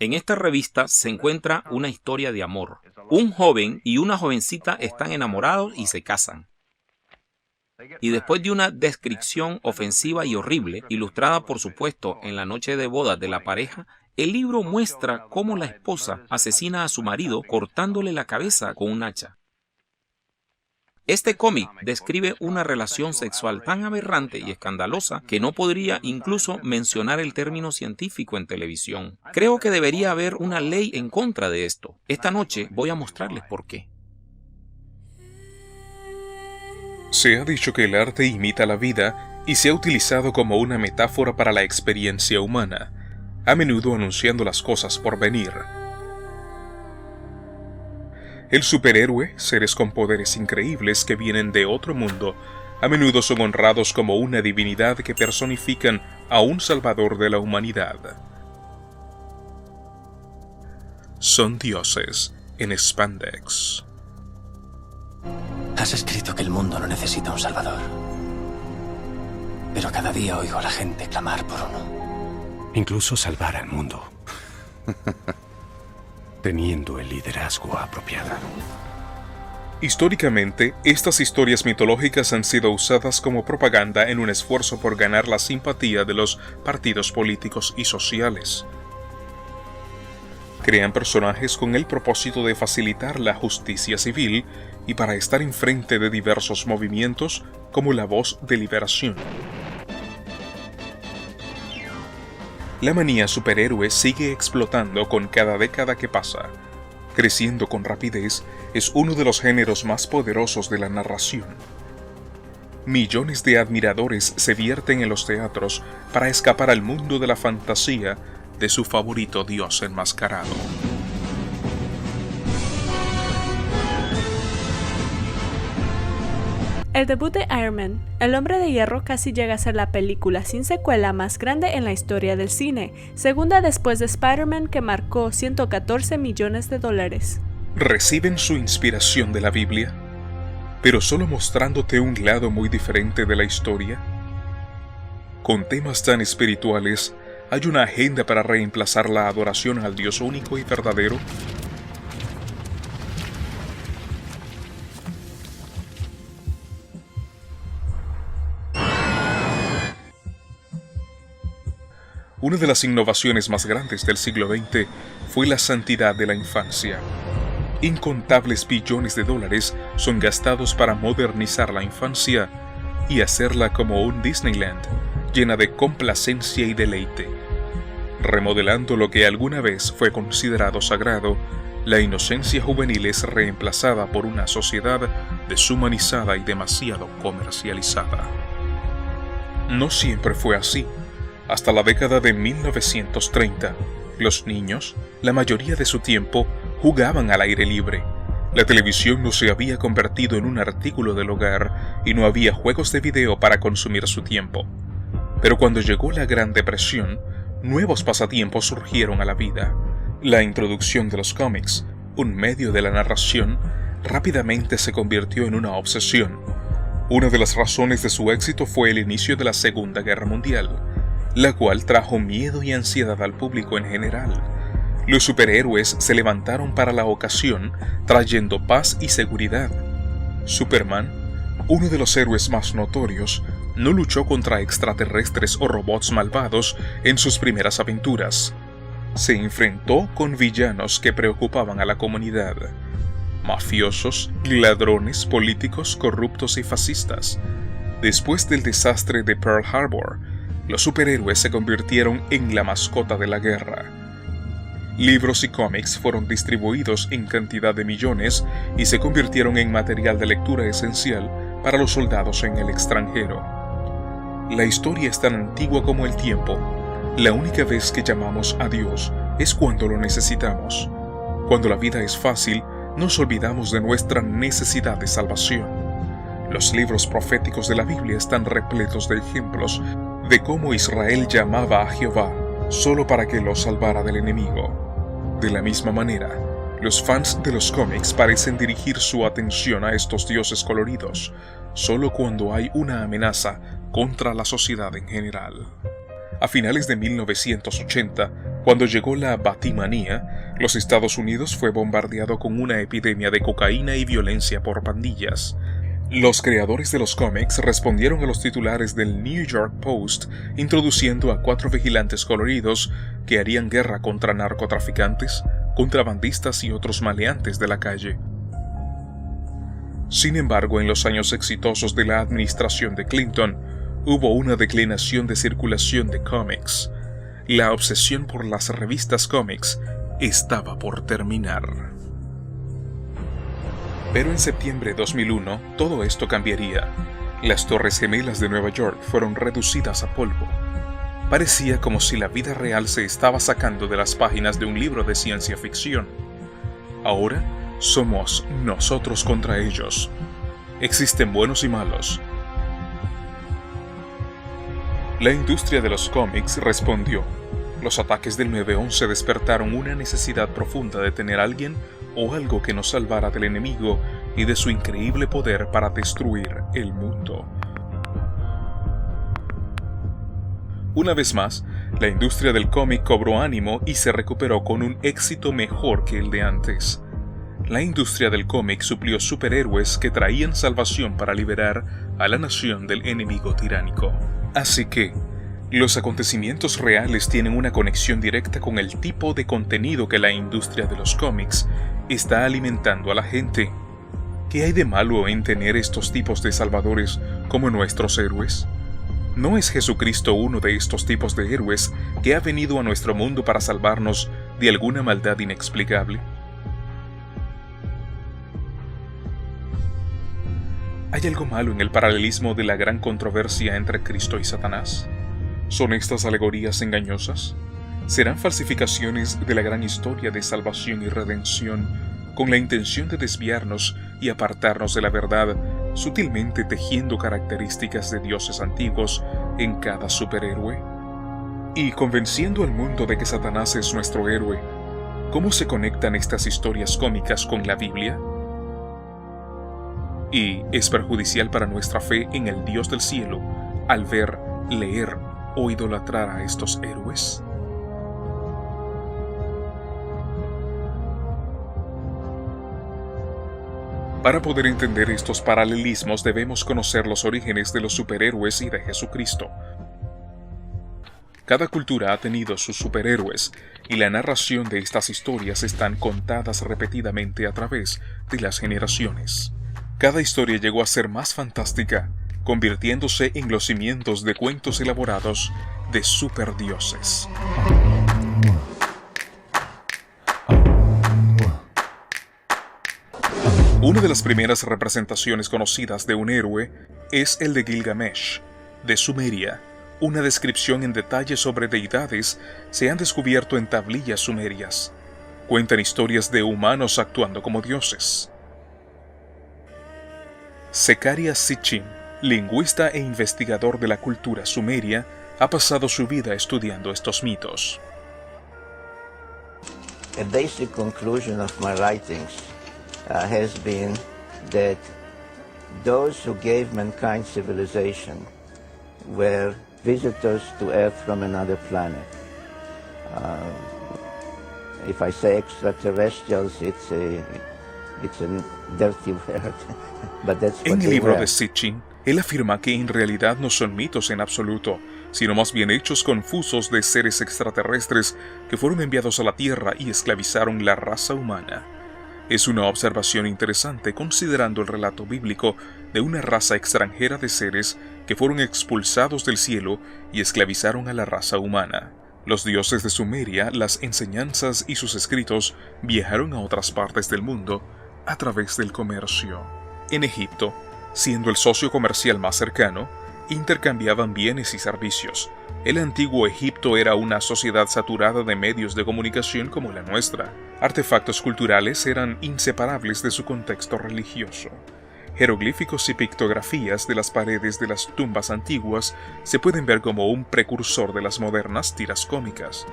En esta revista se encuentra una historia de amor. Un joven y una jovencita están enamorados y se casan. Y después de una descripción ofensiva y horrible, ilustrada por supuesto en la noche de bodas de la pareja, el libro muestra cómo la esposa asesina a su marido cortándole la cabeza con un hacha. Este cómic describe una relación sexual tan aberrante y escandalosa que no podría incluso mencionar el término científico en televisión. Creo que debería haber una ley en contra de esto. Esta noche voy a mostrarles por qué. Se ha dicho que el arte imita la vida y se ha utilizado como una metáfora para la experiencia humana, a menudo anunciando las cosas por venir. El superhéroe, seres con poderes increíbles que vienen de otro mundo, a menudo son honrados como una divinidad que personifican a un salvador de la humanidad. Son dioses en spandex. Has escrito que el mundo no necesita un salvador. Pero cada día oigo a la gente clamar por uno. Incluso salvar al mundo. Teniendo el liderazgo apropiado. Históricamente, estas historias mitológicas han sido usadas como propaganda en un esfuerzo por ganar la simpatía de los partidos políticos y sociales. Crean personajes con el propósito de facilitar la justicia civil y para estar enfrente de diversos movimientos como la Voz de Liberación. La manía superhéroe sigue explotando con cada década que pasa. Creciendo con rapidez, es uno de los géneros más poderosos de la narración. Millones de admiradores se vierten en los teatros para escapar al mundo de la fantasía de su favorito dios enmascarado. El debut de Iron Man, El Hombre de Hierro, casi llega a ser la película sin secuela más grande en la historia del cine, segunda después de Spider-Man, que marcó $114 millones. Reciben su inspiración de la Biblia, pero solo mostrándote un lado muy diferente de la historia. Con temas tan espirituales, ¿hay una agenda para reemplazar la adoración al Dios único y verdadero? Una de las innovaciones más grandes del siglo XX fue la santidad de la infancia. Incontables billones de dólares son gastados para modernizar la infancia y hacerla como un Disneyland, llena de complacencia y deleite. Remodelando lo que alguna vez fue considerado sagrado, la inocencia juvenil es reemplazada por una sociedad deshumanizada y demasiado comercializada. No siempre fue así. Hasta la década de 1930, los niños, la mayoría de su tiempo, jugaban al aire libre. La televisión no se había convertido en un artículo del hogar y no había juegos de video para consumir su tiempo. Pero cuando llegó la Gran Depresión, nuevos pasatiempos surgieron a la vida. La introducción de los cómics, un medio de la narración, rápidamente se convirtió en una obsesión. Una de las razones de su éxito fue el inicio de la Segunda Guerra Mundial, la cual trajo miedo y ansiedad al público en general. Los superhéroes se levantaron para la ocasión, trayendo paz y seguridad. Superman, uno de los héroes más notorios, no luchó contra extraterrestres o robots malvados en sus primeras aventuras. Se enfrentó con villanos que preocupaban a la comunidad. Mafiosos, ladrones, políticos, corruptos y fascistas. Después del desastre de Pearl Harbor, los superhéroes se convirtieron en la mascota de la guerra. Libros y cómics fueron distribuidos en cantidad de millones y se convirtieron en material de lectura esencial para los soldados en el extranjero. La historia es tan antigua como el tiempo. La única vez que llamamos a Dios es cuando lo necesitamos. Cuando la vida es fácil, nos olvidamos de nuestra necesidad de salvación. Los libros proféticos de la Biblia están repletos de ejemplos de cómo Israel llamaba a Jehová solo para que lo salvara del enemigo. De la misma manera, los fans de los cómics parecen dirigir su atención a estos dioses coloridos solo cuando hay una amenaza contra la sociedad en general. A finales de 1980, cuando llegó la Batimanía, los Estados Unidos fue bombardeado con una epidemia de cocaína y violencia por pandillas. Los creadores de los cómics respondieron a los titulares del New York Post introduciendo a 4 vigilantes coloridos que harían guerra contra narcotraficantes, contrabandistas y otros maleantes de la calle. Sin embargo, en los años exitosos de la administración de Clinton, hubo una declinación de circulación de cómics. La obsesión por las revistas cómics estaba por terminar. Pero en septiembre de 2001, todo esto cambiaría. Las Torres Gemelas de Nueva York fueron reducidas a polvo. Parecía como si la vida real se estaba sacando de las páginas de un libro de ciencia ficción. Ahora somos nosotros contra ellos. Existen buenos y malos. La industria de los cómics respondió. Los ataques del 9/11 despertaron una necesidad profunda de tener a alguien o algo que nos salvara del enemigo y de su increíble poder para destruir el mundo. Una vez más, la industria del cómic cobró ánimo y se recuperó con un éxito mejor que el de antes. La industria del cómic suplió superhéroes que traían salvación para liberar a la nación del enemigo tiránico. Así que, los acontecimientos reales tienen una conexión directa con el tipo de contenido que la industria de los cómics está alimentando a la gente. ¿Qué hay de malo en tener estos tipos de salvadores como nuestros héroes? ¿No es Jesucristo uno de estos tipos de héroes que ha venido a nuestro mundo para salvarnos de alguna maldad inexplicable? ¿Hay algo malo en el paralelismo de la gran controversia entre Cristo y Satanás? ¿Son estas alegorías engañosas? ¿Serán falsificaciones de la gran historia de salvación y redención con la intención de desviarnos y apartarnos de la verdad, sutilmente tejiendo características de dioses antiguos en cada superhéroe? Y convenciendo al mundo de que Satanás es nuestro héroe, ¿cómo se conectan estas historias cómicas con la Biblia? ¿Y es perjudicial para nuestra fe en el Dios del cielo al ver, leer o idolatrar a estos héroes? Para poder entender estos paralelismos debemos conocer los orígenes de los superhéroes y de Jesucristo. Cada cultura ha tenido sus superhéroes y la narración de estas historias están contadas repetidamente a través de las generaciones. Cada historia llegó a ser más fantástica, convirtiéndose en los cimientos de cuentos elaborados de superdioses. Una de las primeras representaciones conocidas de un héroe es el de Gilgamesh, de Sumeria. Una descripción en detalle sobre deidades se han descubierto en tablillas sumerias. Cuentan historias de humanos actuando como dioses. Zecharia Sitchin, lingüista e investigador de la cultura sumeria, ha pasado su vida estudiando estos mitos. A basic conclusion of my writings has been that those who gave mankind civilization were visitors to Earth from another planet. If I say extraterrestrials, it's a dirty word, but that's what En el they libro were. de Sitchin, él afirma que en realidad no son mitos en absoluto, sino más bien hechos confusos de seres extraterrestres que fueron enviados a la Tierra y esclavizaron la raza humana. Es una observación interesante considerando el relato bíblico de una raza extranjera de seres que fueron expulsados del cielo y esclavizaron a la raza humana. Los dioses de Sumeria, las enseñanzas y sus escritos viajaron a otras partes del mundo a través del comercio. En Egipto, siendo el socio comercial más cercano, intercambiaban bienes y servicios. El antiguo Egipto era una sociedad saturada de medios de comunicación como la nuestra. Artefactos culturales eran inseparables de su contexto religioso. Jeroglíficos y pictografías de las paredes de las tumbas antiguas se pueden ver como un precursor de las modernas tiras cómicas.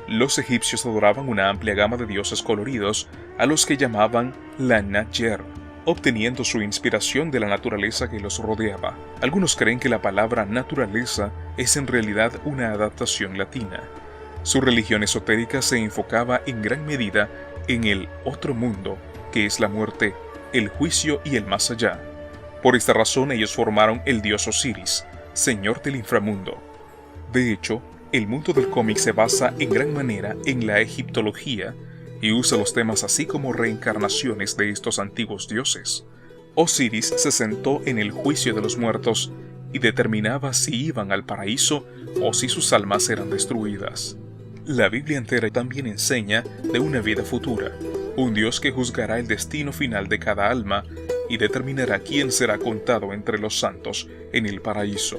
Los egipcios adoraban una amplia gama de dioses coloridos a los que llamaban la Najer, obteniendo su inspiración de la naturaleza que los rodeaba. Algunos creen que la palabra naturaleza es en realidad una adaptación latina. Su religión esotérica se enfocaba en gran medida en el otro mundo, que es la muerte, el juicio y el más allá. Por esta razón ellos formaron el dios Osiris, señor del inframundo. De hecho, el mundo del cómic se basa en gran manera en la egiptología y usa los temas así como reencarnaciones de estos antiguos dioses. Osiris se sentó en el juicio de los muertos y determinaba si iban al paraíso o si sus almas eran destruidas. La Biblia entera también enseña de una vida futura, un Dios que juzgará el destino final de cada alma y determinará quién será contado entre los santos en el paraíso.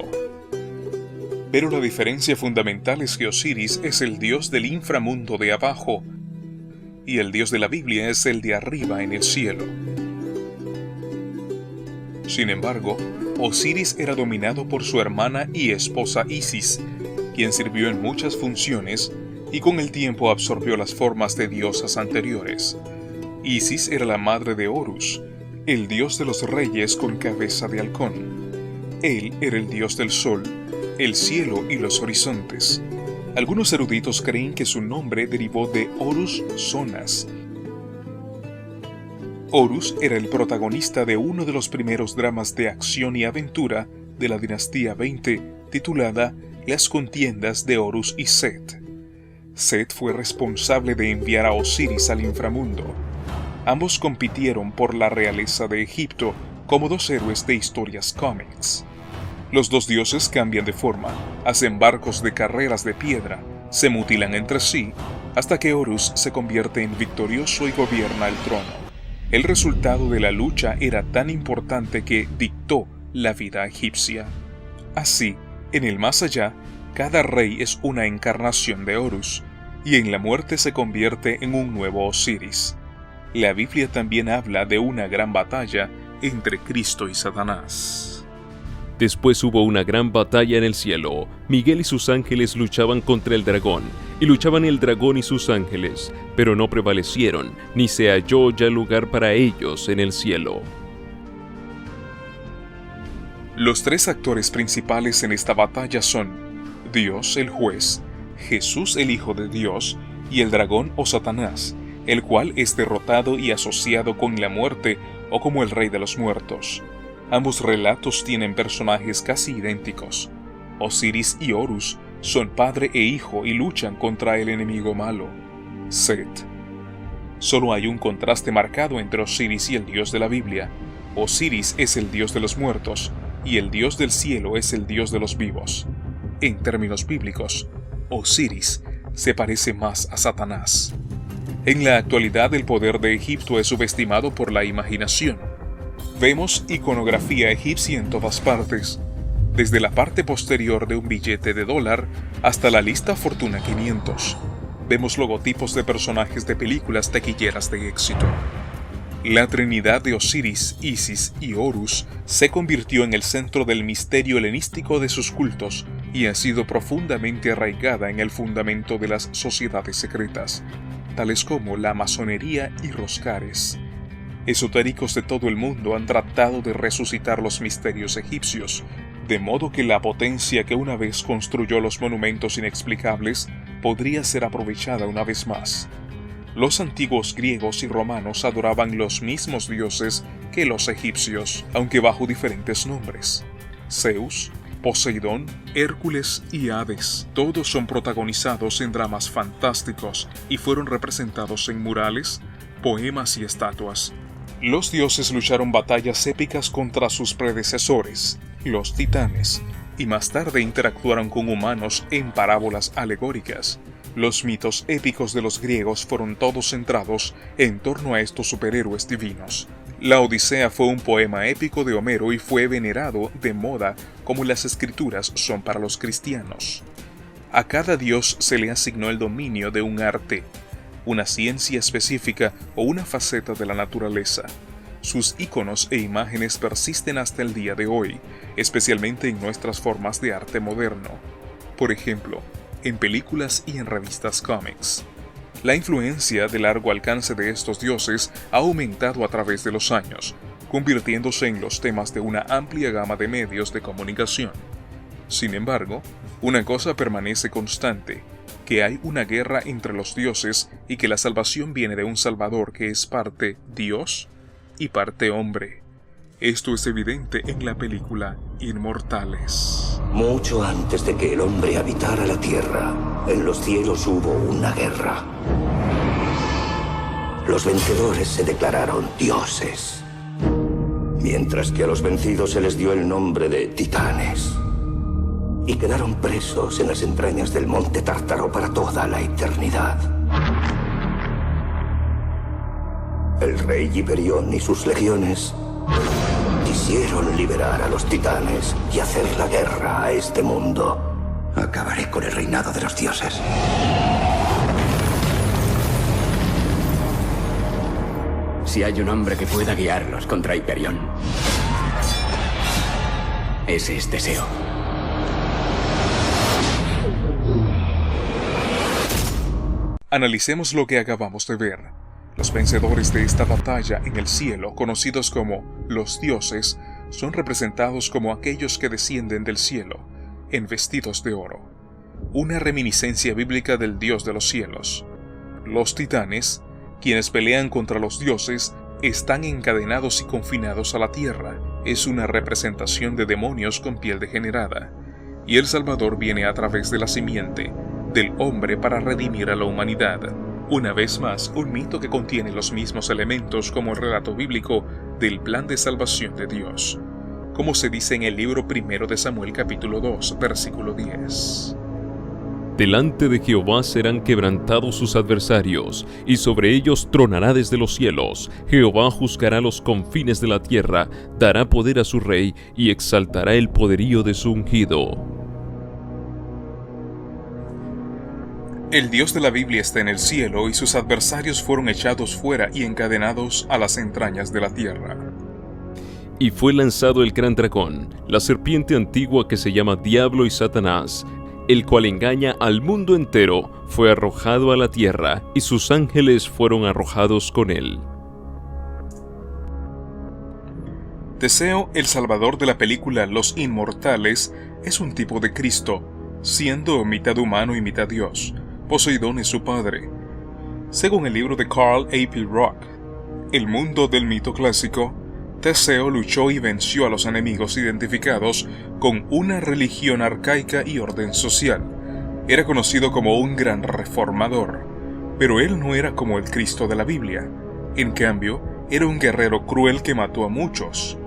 Pero la diferencia fundamental es que Osiris es el Dios del inframundo de abajo y el Dios de la Biblia es el de arriba en el cielo. Sin embargo, Osiris era dominado por su hermana y esposa Isis, quien sirvió en muchas funciones y con el tiempo absorbió las formas de diosas anteriores. Isis era la madre de Horus, el dios de los reyes con cabeza de halcón. Él era el dios del sol, el cielo y los horizontes. Algunos eruditos creen que su nombre derivó de Horus Zonas. Horus era el protagonista de uno de los primeros dramas de acción y aventura de la dinastía 20, titulada Las contiendas de Horus y Set. Set fue responsable de enviar a Osiris al inframundo. Ambos compitieron por la realeza de Egipto como dos héroes de historias cómics. Los dos dioses cambian de forma, hacen barcos de carreras de piedra, se mutilan entre sí, hasta que Horus se convierte en victorioso y gobierna el trono. El resultado de la lucha era tan importante que dictó la vida egipcia. Así, en el más allá, cada rey es una encarnación de Horus, y en la muerte se convierte en un nuevo Osiris. La Biblia también habla de una gran batalla entre Cristo y Satanás. Después hubo una gran batalla en el cielo. Miguel y sus ángeles luchaban contra el dragón, y luchaban el dragón y sus ángeles, pero no prevalecieron, ni se halló ya lugar para ellos en el cielo. Los tres actores principales en esta batalla son Dios el juez, Jesús el Hijo de Dios y el dragón o Satanás, el cual es derrotado y asociado con la muerte o como el rey de los muertos. Ambos relatos tienen personajes casi idénticos. Osiris y Horus son padre e hijo y luchan contra el enemigo malo, Set. Solo hay un contraste marcado entre Osiris y el dios de la Biblia. Osiris es el dios de los muertos y el dios del cielo es el dios de los vivos. En términos bíblicos, Osiris se parece más a Satanás. En la actualidad el poder de Egipto es subestimado por la imaginación. Vemos iconografía egipcia en todas partes, desde la parte posterior de un billete de $1 hasta la lista Fortuna 500. Vemos logotipos de personajes de películas taquilleras de éxito. La trinidad de Osiris, Isis y Horus se convirtió en el centro del misterio helenístico de sus cultos y ha sido profundamente arraigada en el fundamento de las sociedades secretas, tales como la masonería y Roscares. Esotéricos de todo el mundo han tratado de resucitar los misterios egipcios, de modo que la potencia que una vez construyó los monumentos inexplicables podría ser aprovechada una vez más. Los antiguos griegos y romanos adoraban los mismos dioses que los egipcios, aunque bajo diferentes nombres. Zeus, Poseidón, Hércules y Hades, todos son protagonizados en dramas fantásticos y fueron representados en murales, poemas y estatuas. Los dioses lucharon batallas épicas contra sus predecesores, los titanes, y más tarde interactuaron con humanos en parábolas alegóricas. Los mitos épicos de los griegos fueron todos centrados en torno a estos superhéroes divinos. La Odisea fue un poema épico de Homero y fue venerado de moda como las escrituras son para los cristianos. A cada dios se le asignó el dominio de un arte, una ciencia específica o una faceta de la naturaleza. Sus íconos e imágenes persisten hasta el día de hoy, especialmente en nuestras formas de arte moderno. Por ejemplo, en películas y en revistas cómics. La influencia de largo alcance de estos dioses ha aumentado a través de los años, convirtiéndose en los temas de una amplia gama de medios de comunicación. Sin embargo, una cosa permanece constante, que hay una guerra entre los dioses y que la salvación viene de un Salvador que es parte Dios y parte hombre. Esto es evidente en la película Inmortales. Mucho antes de que el hombre habitara la tierra, en los cielos hubo una guerra. Los vencedores se declararon dioses, mientras que a los vencidos se les dio el nombre de titanes. Y quedaron presos en las entrañas del monte Tártaro para toda la eternidad. El rey Hiperión y sus legiones quisieron liberar a los titanes y hacer la guerra a este mundo. Acabaré con el reinado de los dioses. Si hay un hombre que pueda guiarlos contra Hiperión, ese es Teseo. Analicemos lo que acabamos de ver. Los vencedores de esta batalla en el cielo, conocidos como los dioses, son representados como aquellos que descienden del cielo, en vestidos de oro. Una reminiscencia bíblica del Dios de los cielos. Los titanes, quienes pelean contra los dioses, están encadenados y confinados a la tierra. Es una representación de demonios con piel degenerada. Y el Salvador viene a través de la simiente del hombre para redimir a la humanidad. Una vez más, un mito que contiene los mismos elementos como el relato bíblico del plan de salvación de Dios, como se dice en el libro 1 de Samuel capítulo 2, versículo 10. Delante de Jehová serán quebrantados sus adversarios, y sobre ellos tronará desde los cielos. Jehová juzgará los confines de la tierra, dará poder a su rey, y exaltará el poderío de su ungido. El Dios de la Biblia está en el cielo y sus adversarios fueron echados fuera y encadenados a las entrañas de la tierra. Y fue lanzado el gran dragón, la serpiente antigua que se llama Diablo y Satanás, el cual engaña al mundo entero, fue arrojado a la tierra, y sus ángeles fueron arrojados con él. Teseo, el salvador de la película Los Inmortales, es un tipo de Cristo, siendo mitad humano y mitad Dios. Poseidón es su padre. Según el libro de Carl A. P. Rock, El mundo del mito clásico, Teseo luchó y venció a los enemigos identificados con una religión arcaica y orden social. Era conocido como un gran reformador, pero él no era como el Cristo de la Biblia. En cambio, era un guerrero cruel que mató a muchos.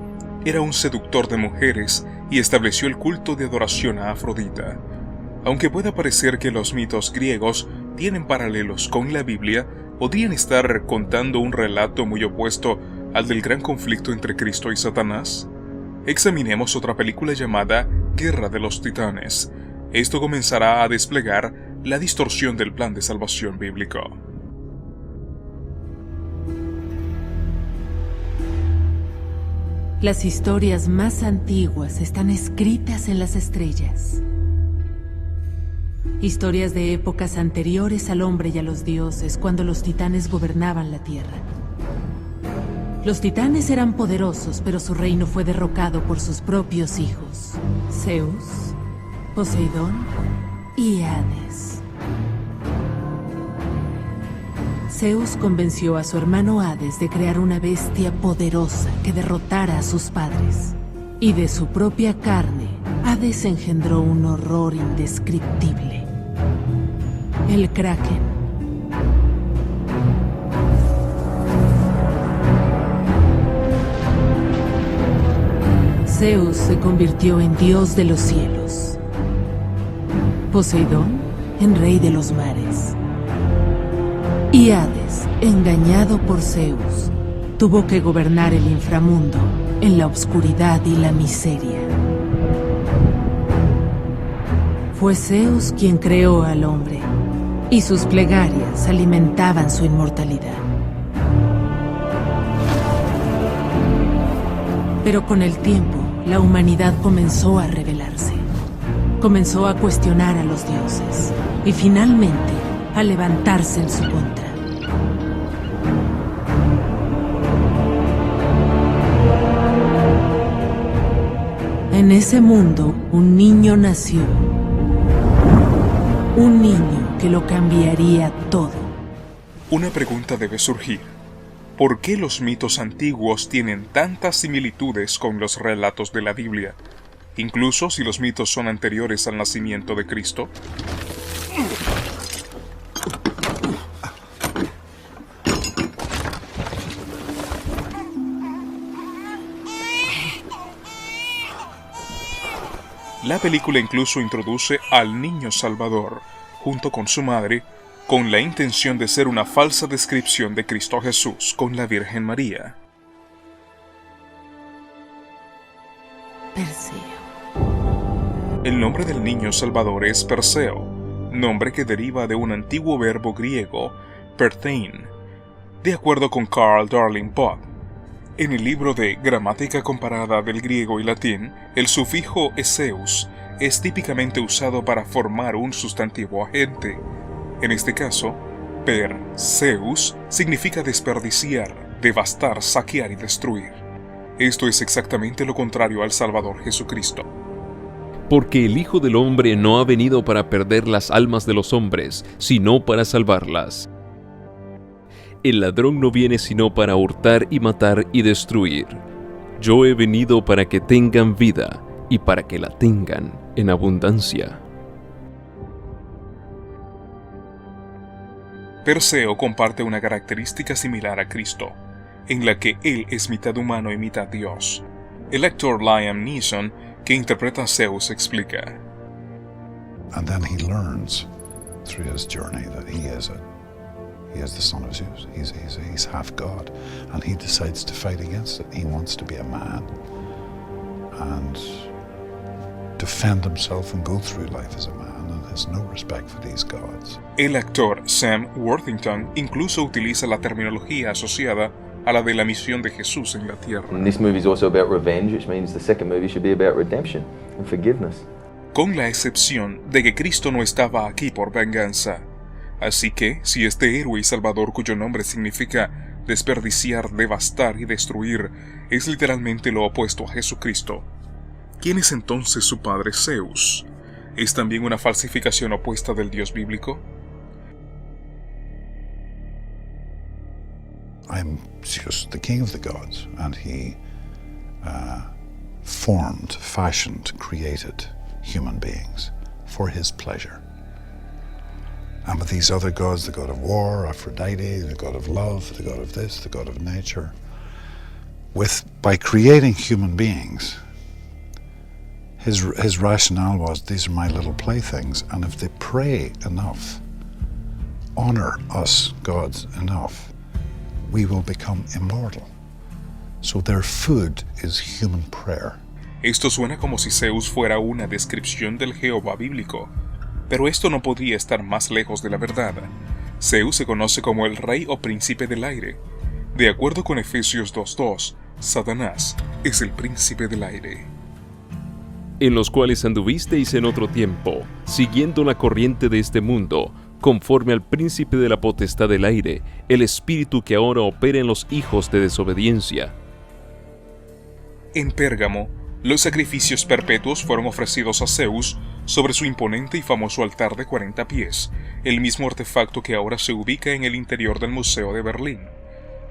Era un seductor de mujeres y estableció el culto de adoración a Afrodita. Aunque pueda parecer que los mitos griegos tienen paralelos con la Biblia, podrían estar contando un relato muy opuesto al del gran conflicto entre Cristo y Satanás. Examinemos otra película llamada Guerra de los Titanes. Esto comenzará a desplegar la distorsión del plan de salvación bíblico. Las historias más antiguas están escritas en las estrellas. Historias de épocas anteriores al hombre y a los dioses, cuando los titanes gobernaban la tierra. Los titanes eran poderosos, pero su reino fue derrocado por sus propios hijos, Zeus, Poseidón y Hades. Zeus convenció a su hermano Hades de crear una bestia poderosa que derrotara a sus padres. Y de su propia carne, Hades engendró un horror indescriptible: el Kraken. Zeus se convirtió en dios de los cielos, Poseidón en rey de los mares, y Hades, engañado por Zeus, tuvo que gobernar el inframundo en la oscuridad y la miseria. Fue Zeus quien creó al hombre, y sus plegarias alimentaban su inmortalidad. Pero con el tiempo, la humanidad comenzó a rebelarse. Comenzó a cuestionar a los dioses, y finalmente a levantarse en su contra. En ese mundo, un niño nació. Un niño que lo cambiaría todo. Una pregunta debe surgir. ¿Por qué los mitos antiguos tienen tantas similitudes con los relatos de la Biblia, incluso si los mitos son anteriores al nacimiento de Cristo? La película incluso introduce al niño Salvador, junto con su madre, con la intención de ser una falsa descripción de Cristo Jesús con la Virgen María. Perseo. El nombre del niño Salvador es Perseo, nombre que deriva de un antiguo verbo griego, perthein, de acuerdo con Carl Darling-Bock. En el libro de Gramática comparada del griego y latín, el sufijo eseus es típicamente usado para formar un sustantivo agente. En este caso, Perseus significa desperdiciar, devastar, saquear y destruir. Esto es exactamente lo contrario al Salvador Jesucristo. Porque el Hijo del Hombre no ha venido para perder las almas de los hombres, sino para salvarlas. El ladrón no viene sino para hurtar y matar y destruir. Yo he venido para que tengan vida y para que la tengan en abundancia. Perseo comparte una característica similar a Cristo, en la que él es mitad humano y mitad Dios. El actor Liam Neeson, que interpreta a Zeus, explica: And then he learns through his journey that he is the son of Zeus. He's half God, and he decides to fight against it. He wants to be a man and defend himself and go through life as a man, and has no respect for these gods. El actor Sam Worthington incluso utiliza la terminología asociada a la de la misión de Jesús en la tierra. And this movie is also about revenge, which means the second movie should be about redemption and forgiveness. Con la excepción de que Cristo no estaba aquí por venganza. Así que, si este héroe y salvador cuyo nombre significa desperdiciar, devastar y destruir, es literalmente lo opuesto a Jesucristo, ¿quién es entonces su padre Zeus? ¿Es también una falsificación opuesta del Dios bíblico? I'm Zeus, the king of the gods, and he formed, fashioned, created human beings for his pleasure. And with these other gods, the god of war, Aphrodite, the god of love, the god of this, the god of nature, by creating human beings, his rationale was, these are my little playthings, and if they pray enough, honor us gods enough, we will become immortal. So their food is human prayer. Esto suena como si Zeus fuera una descripción del Jehová bíblico, pero esto no podría estar más lejos de la verdad. Zeus se conoce como el rey o príncipe del aire. De acuerdo con Efesios 2:2, Satanás es el príncipe del aire. En los cuales anduvisteis en otro tiempo, siguiendo la corriente de este mundo, conforme al príncipe de la potestad del aire, el espíritu que ahora opera en los hijos de desobediencia. En Pérgamo, los sacrificios perpetuos fueron ofrecidos a Zeus sobre su imponente y famoso altar de 40 pies, el mismo artefacto que ahora se ubica en el interior del Museo de Berlín.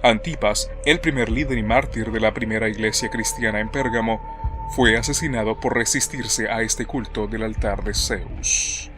Antipas, el primer líder y mártir de la primera iglesia cristiana en Pérgamo, fue asesinado por resistirse a este culto del altar de Zeus.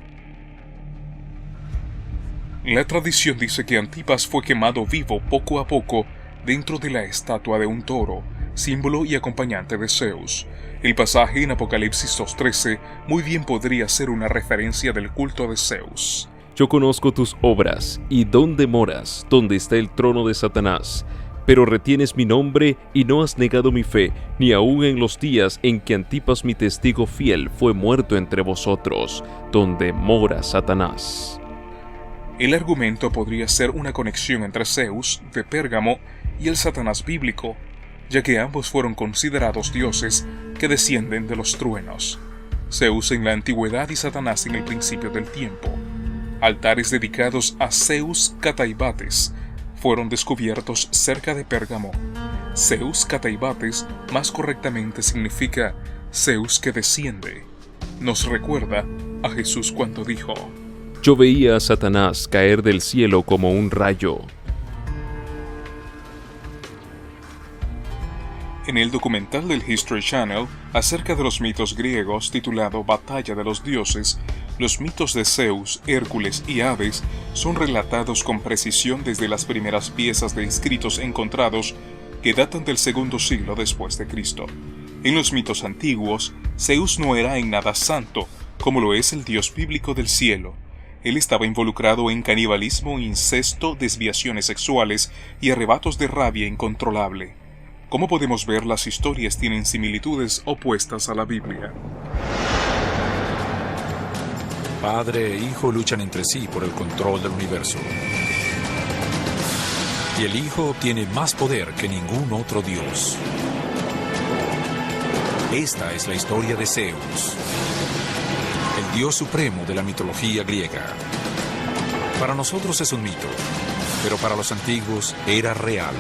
La tradición dice que Antipas fue quemado vivo poco a poco dentro de la estatua de un toro, símbolo y acompañante de Zeus. El pasaje en Apocalipsis 2:13 muy bien podría ser una referencia del culto de Zeus. Yo conozco tus obras y dónde moras, donde está el trono de Satanás. Pero retienes mi nombre y no has negado mi fe, ni aun en los días en que Antipas mi testigo fiel fue muerto entre vosotros, donde mora Satanás. El argumento podría ser una conexión entre Zeus, de Pérgamo, y el Satanás bíblico, ya que ambos fueron considerados dioses que descienden de los truenos. Zeus en la antigüedad y Satanás en el principio del tiempo. Altares dedicados a Zeus Cataibates fueron descubiertos cerca de Pérgamo. Zeus Cataibates más correctamente significa Zeus que desciende nos recuerda a Jesús cuando dijo: Yo veía a Satanás caer del cielo como un rayo. En el documental del History Channel acerca de los mitos griegos titulado Batalla de los Dioses, los mitos de Zeus, Hércules y Hades son relatados con precisión desde las primeras piezas de escritos encontrados que datan del segundo siglo después de Cristo. En los mitos antiguos, Zeus no era en nada santo, como lo es el dios bíblico del cielo. Él estaba involucrado en canibalismo, incesto, desviaciones sexuales y arrebatos de rabia incontrolable. Como podemos ver, las historias tienen similitudes opuestas a la Biblia. Padre e hijo luchan entre sí por el control del universo. Y el hijo obtiene más poder que ningún otro dios. Esta es la historia de Zeus, el dios supremo de la mitología griega. Para nosotros es un mito, pero para los antiguos era real.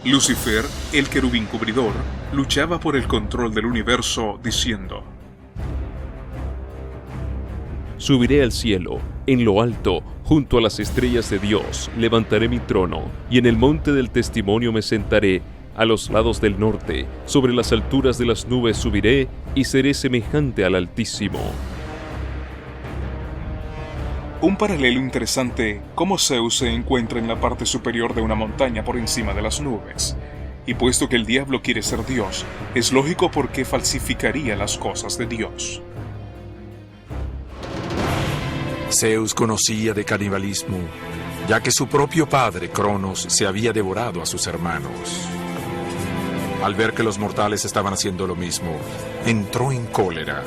Lucifer, el querubín cubridor, luchaba por el control del universo, diciendo: Subiré al cielo, en lo alto, junto a las estrellas de Dios, levantaré mi trono, y en el monte del testimonio me sentaré, a los lados del norte, sobre las alturas de las nubes subiré, y seré semejante al Altísimo. Un paralelo interesante, cómo Zeus se encuentra en la parte superior de una montaña por encima de las nubes. Y puesto que el diablo quiere ser Dios, es lógico por qué falsificaría las cosas de Dios. Zeus conocía de canibalismo, ya que su propio padre, Cronos, se había devorado a sus hermanos. Al ver que los mortales estaban haciendo lo mismo, entró en cólera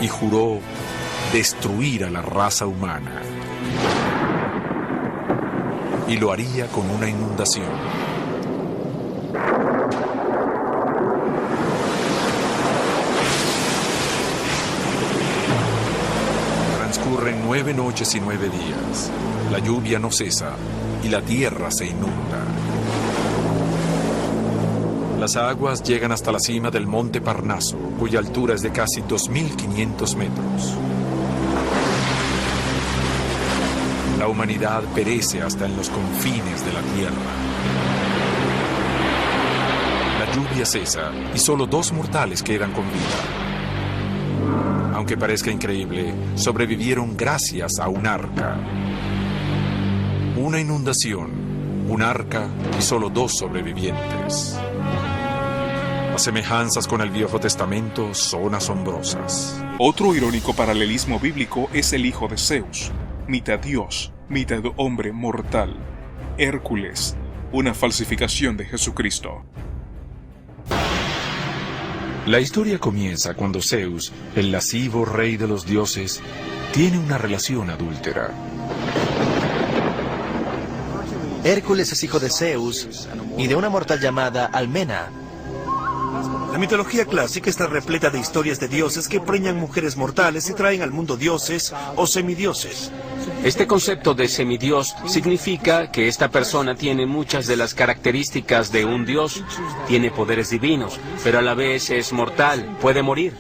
y juró destruir a la raza humana. Y lo haría con una inundación. Transcurren 9 noches y 9 días. La lluvia no cesa y la tierra se inunda. Las aguas llegan hasta la cima del monte Parnaso, cuya altura es de casi 2.500 metros. La humanidad perece hasta en los confines de la tierra. La lluvia cesa y solo 2 mortales quedan con vida. Aunque parezca increíble, sobrevivieron gracias a un arca. Una inundación, un arca y solo 2 sobrevivientes. Las semejanzas con el Viejo Testamento son asombrosas. Otro irónico paralelismo bíblico es el hijo de Zeus, mitad dios, mitad hombre mortal, Hércules, una falsificación de Jesucristo. La historia comienza cuando Zeus, el lascivo rey de los dioses, tiene una relación adúltera. Hércules es hijo de Zeus y de una mortal llamada Almena. La mitología clásica está repleta de historias de dioses que preñan mujeres mortales y traen al mundo dioses o semidioses. Este concepto de semidios significa que esta persona tiene muchas de las características de un dios, tiene poderes divinos, pero a la vez es mortal, puede morir.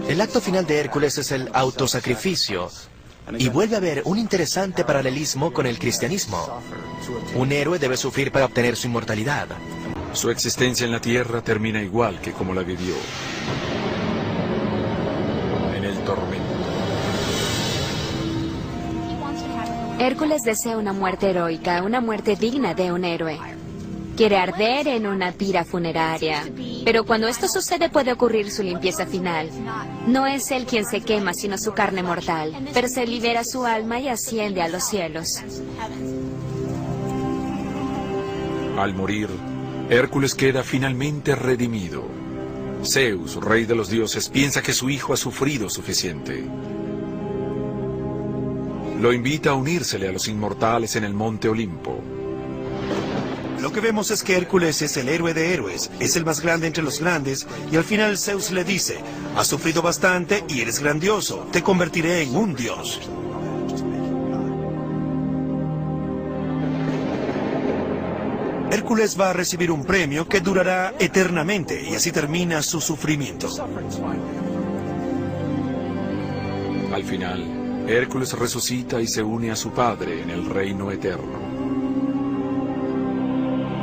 El acto final de Hércules es el autosacrificio, y vuelve a haber un interesante paralelismo con el cristianismo. Un héroe debe sufrir para obtener su inmortalidad. Su existencia en la tierra termina igual que como la vivió, en el tormento. Hércules desea una muerte heroica, una muerte digna de un héroe. Quiere arder en una pira funeraria. Pero cuando esto sucede puede ocurrir su limpieza final. No es él quien se quema, sino su carne mortal. Pero se libera su alma y asciende a los cielos. Al morir, Hércules queda finalmente redimido. Zeus, rey de los dioses, piensa que su hijo ha sufrido suficiente. Lo invita a unírsele a los inmortales en el monte Olimpo. Lo que vemos es que Hércules es el héroe de héroes, es el más grande entre los grandes, y al final Zeus le dice: has sufrido bastante y eres grandioso, te convertiré en un dios. Hércules va a recibir un premio que durará eternamente y así termina su sufrimiento. Al final, Hércules resucita y se une a su padre en el reino eterno.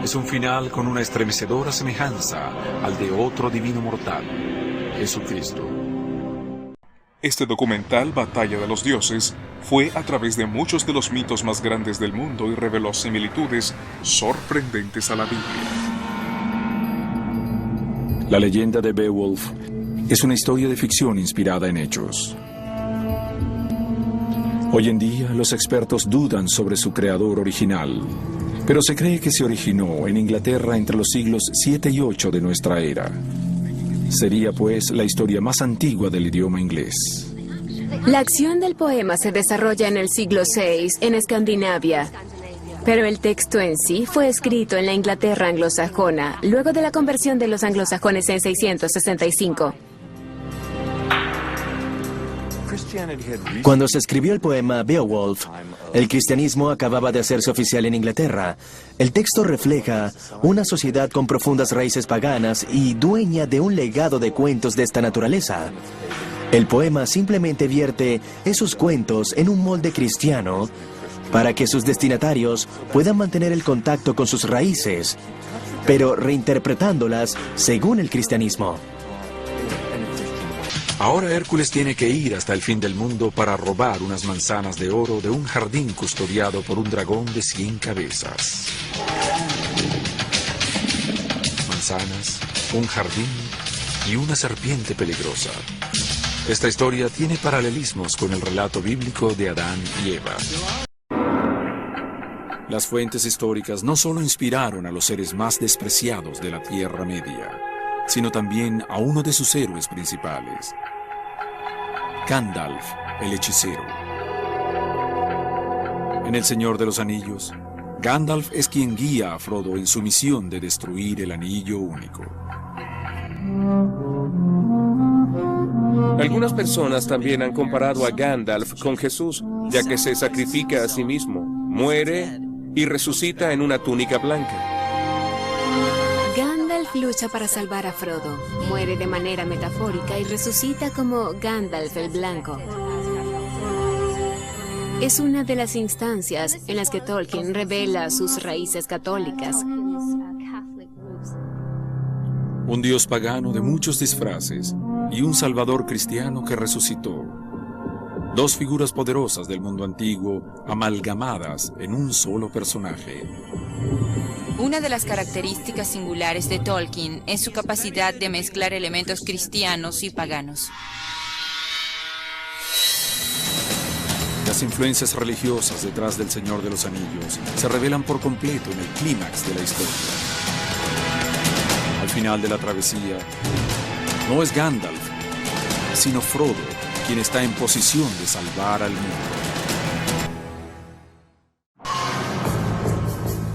Es un final con una estremecedora semejanza al de otro divino mortal, Jesucristo. Este documental, Batalla de los Dioses, fue a través de muchos de los mitos más grandes del mundo y reveló similitudes sorprendentes a la Biblia. La leyenda de Beowulf es una historia de ficción inspirada en hechos. Hoy en día, los expertos dudan sobre su creador original, pero se cree que se originó en Inglaterra entre los siglos 7 y 8 de nuestra era. Sería, pues, la historia más antigua del idioma inglés. La acción del poema se desarrolla en el siglo VI en Escandinavia, pero el texto en sí fue escrito en la Inglaterra anglosajona, luego de la conversión de los anglosajones en 665. Cuando se escribió el poema Beowulf, el cristianismo acababa de hacerse oficial en Inglaterra. El texto refleja una sociedad con profundas raíces paganas y dueña de un legado de cuentos de esta naturaleza. El poema simplemente vierte esos cuentos en un molde cristiano para que sus destinatarios puedan mantener el contacto con sus raíces, pero reinterpretándolas según el cristianismo. Ahora Hércules tiene que ir hasta el fin del mundo para robar unas manzanas de oro de un jardín custodiado por un dragón de 100 cabezas. Manzanas, un jardín y una serpiente peligrosa. Esta historia tiene paralelismos con el relato bíblico de Adán y Eva. Las fuentes históricas no solo inspiraron a los seres más despreciados de la Tierra Media, sino también a uno de sus héroes principales, Gandalf, el hechicero. En El Señor de los Anillos, Gandalf es quien guía a Frodo en su misión de destruir el Anillo Único. Algunas personas también han comparado a Gandalf con Jesús, ya que se sacrifica a sí mismo, muere y resucita en una túnica blanca. Gandalf lucha para salvar a Frodo, muere de manera metafórica y resucita como Gandalf el Blanco. Es una de las instancias en las que Tolkien revela sus raíces católicas. Un dios pagano de muchos disfraces y un salvador cristiano que resucitó. Dos figuras poderosas del mundo antiguo amalgamadas en un solo personaje. Una de las características singulares de Tolkien es su capacidad de mezclar elementos cristianos y paganos. Las influencias religiosas detrás del Señor de los Anillos se revelan por completo en el clímax de la historia. Al final de la travesía, no es Gandalf, sino Frodo quien está en posición de salvar al mundo.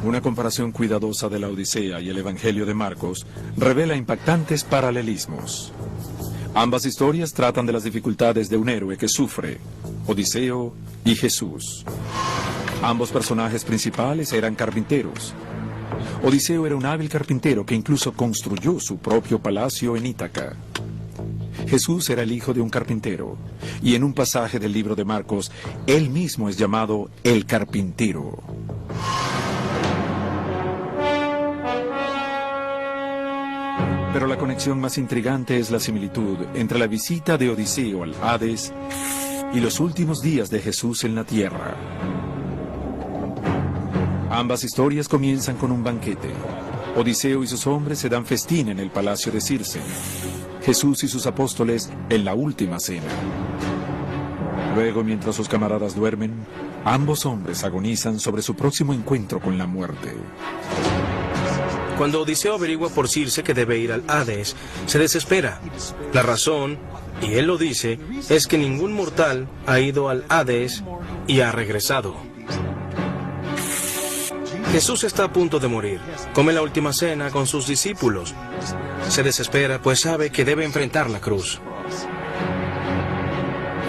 Una comparación cuidadosa de la Odisea y el Evangelio de Marcos revela impactantes paralelismos. Ambas historias tratan de las dificultades de un héroe que sufre, Odiseo y Jesús. Ambos personajes principales eran carpinteros. Odiseo era un hábil carpintero que incluso construyó su propio palacio en Ítaca. Jesús era el hijo de un carpintero, y en un pasaje del libro de Marcos, él mismo es llamado el carpintero. Pero la conexión más intrigante es la similitud entre la visita de Odiseo al Hades y los últimos días de Jesús en la tierra. Ambas historias comienzan con un banquete. Odiseo y sus hombres se dan festín en el palacio de Circe. Jesús y sus apóstoles en la última cena. Luego, mientras sus camaradas duermen, ambos hombres agonizan sobre su próximo encuentro con la muerte. Cuando Odiseo averigua por Circe que debe ir al Hades, se desespera. La razón, y él lo dice, es que ningún mortal ha ido al Hades y ha regresado. Jesús está a punto de morir. Come la última cena con sus discípulos. Se desespera, pues sabe que debe enfrentar la cruz.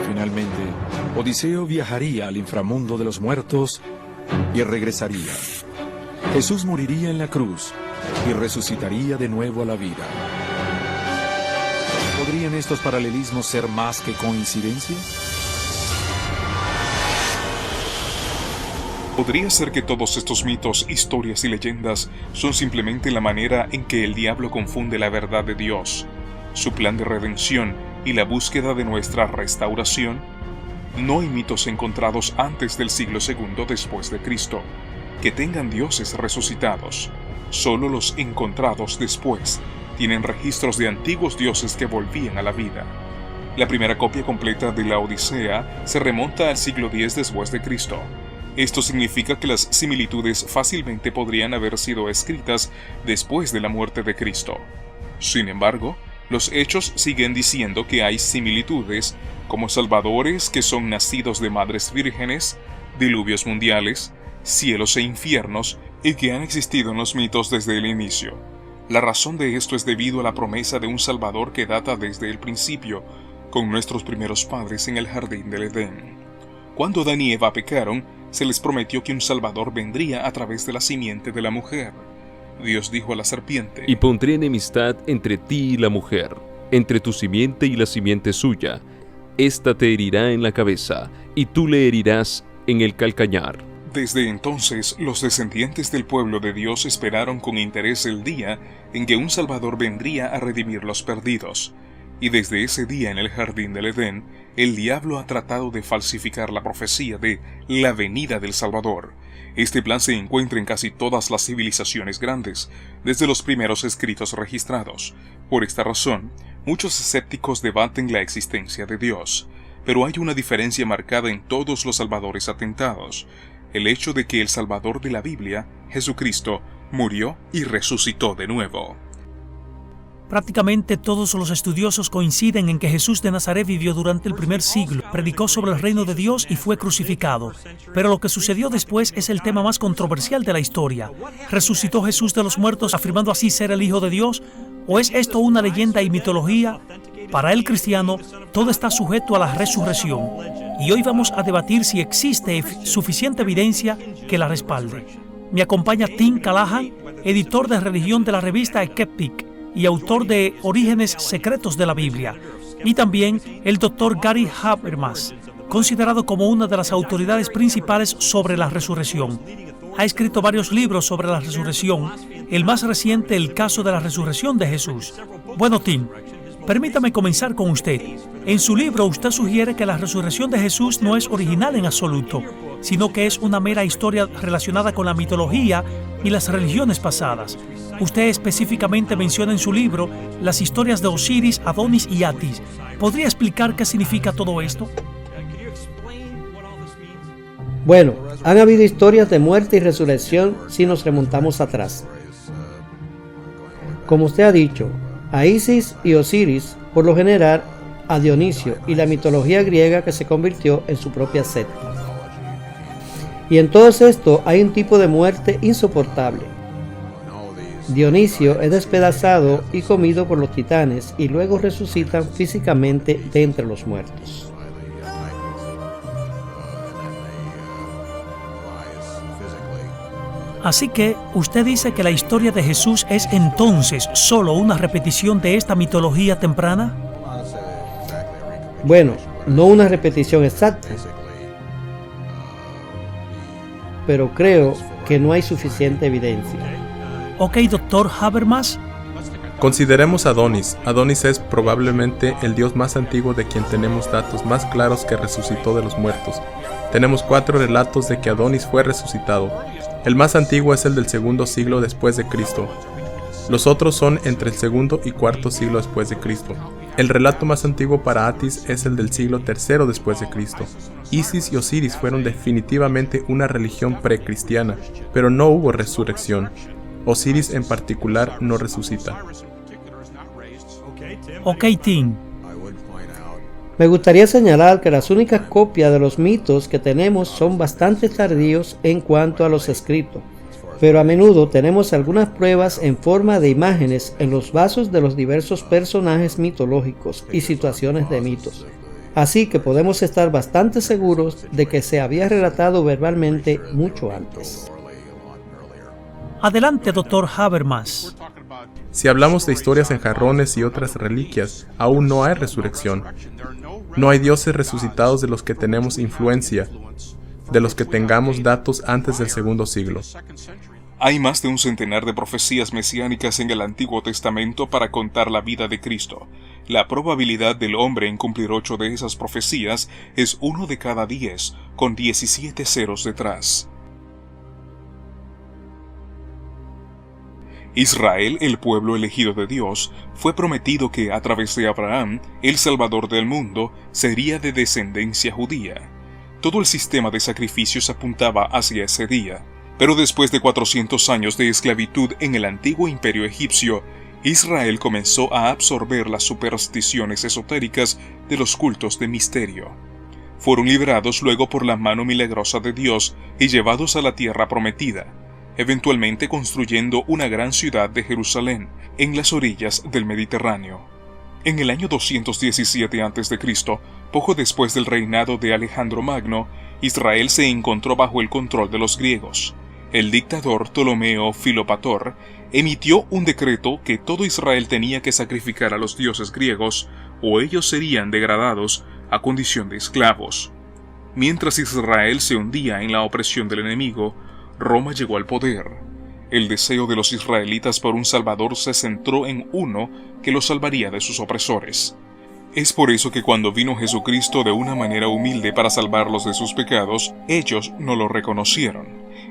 Finalmente, Odiseo viajaría al inframundo de los muertos y regresaría. Jesús moriría en la cruz y resucitaría de nuevo a la vida. ¿Podrían estos paralelismos ser más que coincidencias? ¿Podría ser que todos estos mitos, historias y leyendas son simplemente la manera en que el diablo confunde la verdad de Dios, su plan de redención y la búsqueda de nuestra restauración? No hay mitos encontrados antes del siglo II después de Cristo que tengan dioses resucitados. Solo los encontrados después tienen registros de antiguos dioses que volvían a la vida. La primera copia completa de la Odisea se remonta al siglo X después de Cristo. Esto significa que las similitudes fácilmente podrían haber sido escritas después de la muerte de Cristo. Sin embargo, los hechos siguen diciendo que hay similitudes, como salvadores que son nacidos de madres vírgenes, diluvios mundiales, cielos e infiernos, y que han existido en los mitos desde el inicio. La razón de esto es debido a la promesa de un Salvador que data desde el principio, con nuestros primeros padres en el jardín del Edén. Cuando Adán y Eva pecaron, se les prometió que un Salvador vendría a través de la simiente de la mujer. Dios dijo a la serpiente: Y pondré enemistad entre ti y la mujer, entre tu simiente y la simiente suya. Esta te herirá en la cabeza, y tú le herirás en el calcañar. Desde entonces, los descendientes del pueblo de Dios esperaron con interés el día en que un Salvador vendría a redimir los perdidos. Y desde ese día en el jardín del Edén, el diablo ha tratado de falsificar la profecía de la venida del Salvador. Este plan se encuentra en casi todas las civilizaciones grandes, desde los primeros escritos registrados. Por esta razón, muchos escépticos debaten la existencia de Dios, pero hay una diferencia marcada en todos los salvadores atentados: el hecho de que el Salvador de la Biblia, Jesucristo, murió y resucitó de nuevo. Prácticamente todos los estudiosos coinciden en que Jesús de Nazaret vivió durante el primer siglo, predicó sobre el reino de Dios y fue crucificado. Pero lo que sucedió después es el tema más controversial de la historia. ¿Resucitó Jesús de los muertos afirmando así ser el Hijo de Dios? ¿O es esto una leyenda y mitología? Para el cristiano, todo está sujeto a la resurrección. Y hoy vamos a debatir si existe suficiente evidencia que la respalde. Me acompaña Tim Callahan, editor de religión de la revista Skeptic y autor de Orígenes secretos de la Biblia, y también el Dr. Gary Habermas, considerado como una de las autoridades principales sobre la resurrección. Ha escrito varios libros sobre la resurrección, el más reciente, El caso de la resurrección de Jesús. Bueno, Tim, permítame comenzar con usted. En su libro usted sugiere que la resurrección de Jesús no es original en absoluto, sino que es una mera historia relacionada con la mitología y las religiones pasadas. Usted específicamente menciona en su libro las historias de Osiris, Adonis y Atis. ¿Podría explicar qué significa todo esto? Bueno, han habido historias de muerte y resurrección si nos remontamos atrás. Como usted ha dicho, a Isis y Osiris, por lo general a Dionisio y la mitología griega que se convirtió en su propia secta. Y en todo esto hay un tipo de muerte insoportable. Dionisio es despedazado y comido por los titanes y luego resucitan físicamente de entre los muertos. Así que, usted dice que la historia de Jesús es entonces solo una repetición de esta mitología temprana. Bueno, no una repetición exacta, pero creo que no hay suficiente evidencia. Ok, doctor Habermas. Consideremos a Adonis. Adonis es probablemente el dios más antiguo de quien tenemos datos más claros que resucitó de los muertos. Tenemos 4 relatos de que Adonis fue resucitado. El más antiguo es el del 2º siglo después de Cristo. Los otros son entre el 2º y 4º siglo después de Cristo. El relato más antiguo para Atis es el del siglo III después de Cristo. Isis y Osiris fueron definitivamente una religión precristiana, pero no hubo resurrección. Osiris en particular no resucita. Ok, Tim. Me gustaría señalar que las únicas copias de los mitos que tenemos son bastante tardíos en cuanto a los escritos, pero a menudo tenemos algunas pruebas en forma de imágenes en los vasos de los diversos personajes mitológicos y situaciones de mitos. Así que podemos estar bastante seguros de que se había relatado verbalmente mucho antes. Adelante, Dr. Habermas. Si hablamos de historias en jarrones y otras reliquias, aún no hay resurrección. No hay dioses resucitados de los que tenemos influencia, de los que tengamos datos antes del segundo siglo. Hay más de un centenar de profecías mesiánicas en el Antiguo Testamento para contar la vida de Cristo. La probabilidad del hombre en cumplir 8 de esas profecías es 1 de cada 10, con 17 ceros detrás. Israel, el pueblo elegido de Dios, fue prometido que a través de Abraham, el Salvador del mundo, sería de descendencia judía. Todo el sistema de sacrificios apuntaba hacia ese día. Pero después de 400 años de esclavitud en el antiguo imperio egipcio, Israel comenzó a absorber las supersticiones esotéricas de los cultos de misterio. Fueron liberados luego por la mano milagrosa de Dios y llevados a la tierra prometida, eventualmente construyendo una gran ciudad de Jerusalén en las orillas del Mediterráneo. En el año 217 a.C., poco después del reinado de Alejandro Magno, Israel se encontró bajo el control de los griegos. El dictador Ptolomeo Filopator emitió un decreto que todo Israel tenía que sacrificar a los dioses griegos o ellos serían degradados a condición de esclavos. Mientras Israel se hundía en la opresión del enemigo, Roma llegó al poder. El deseo de los israelitas por un salvador se centró en uno que los salvaría de sus opresores. Es por eso que cuando vino Jesucristo de una manera humilde para salvarlos de sus pecados, ellos no lo reconocieron.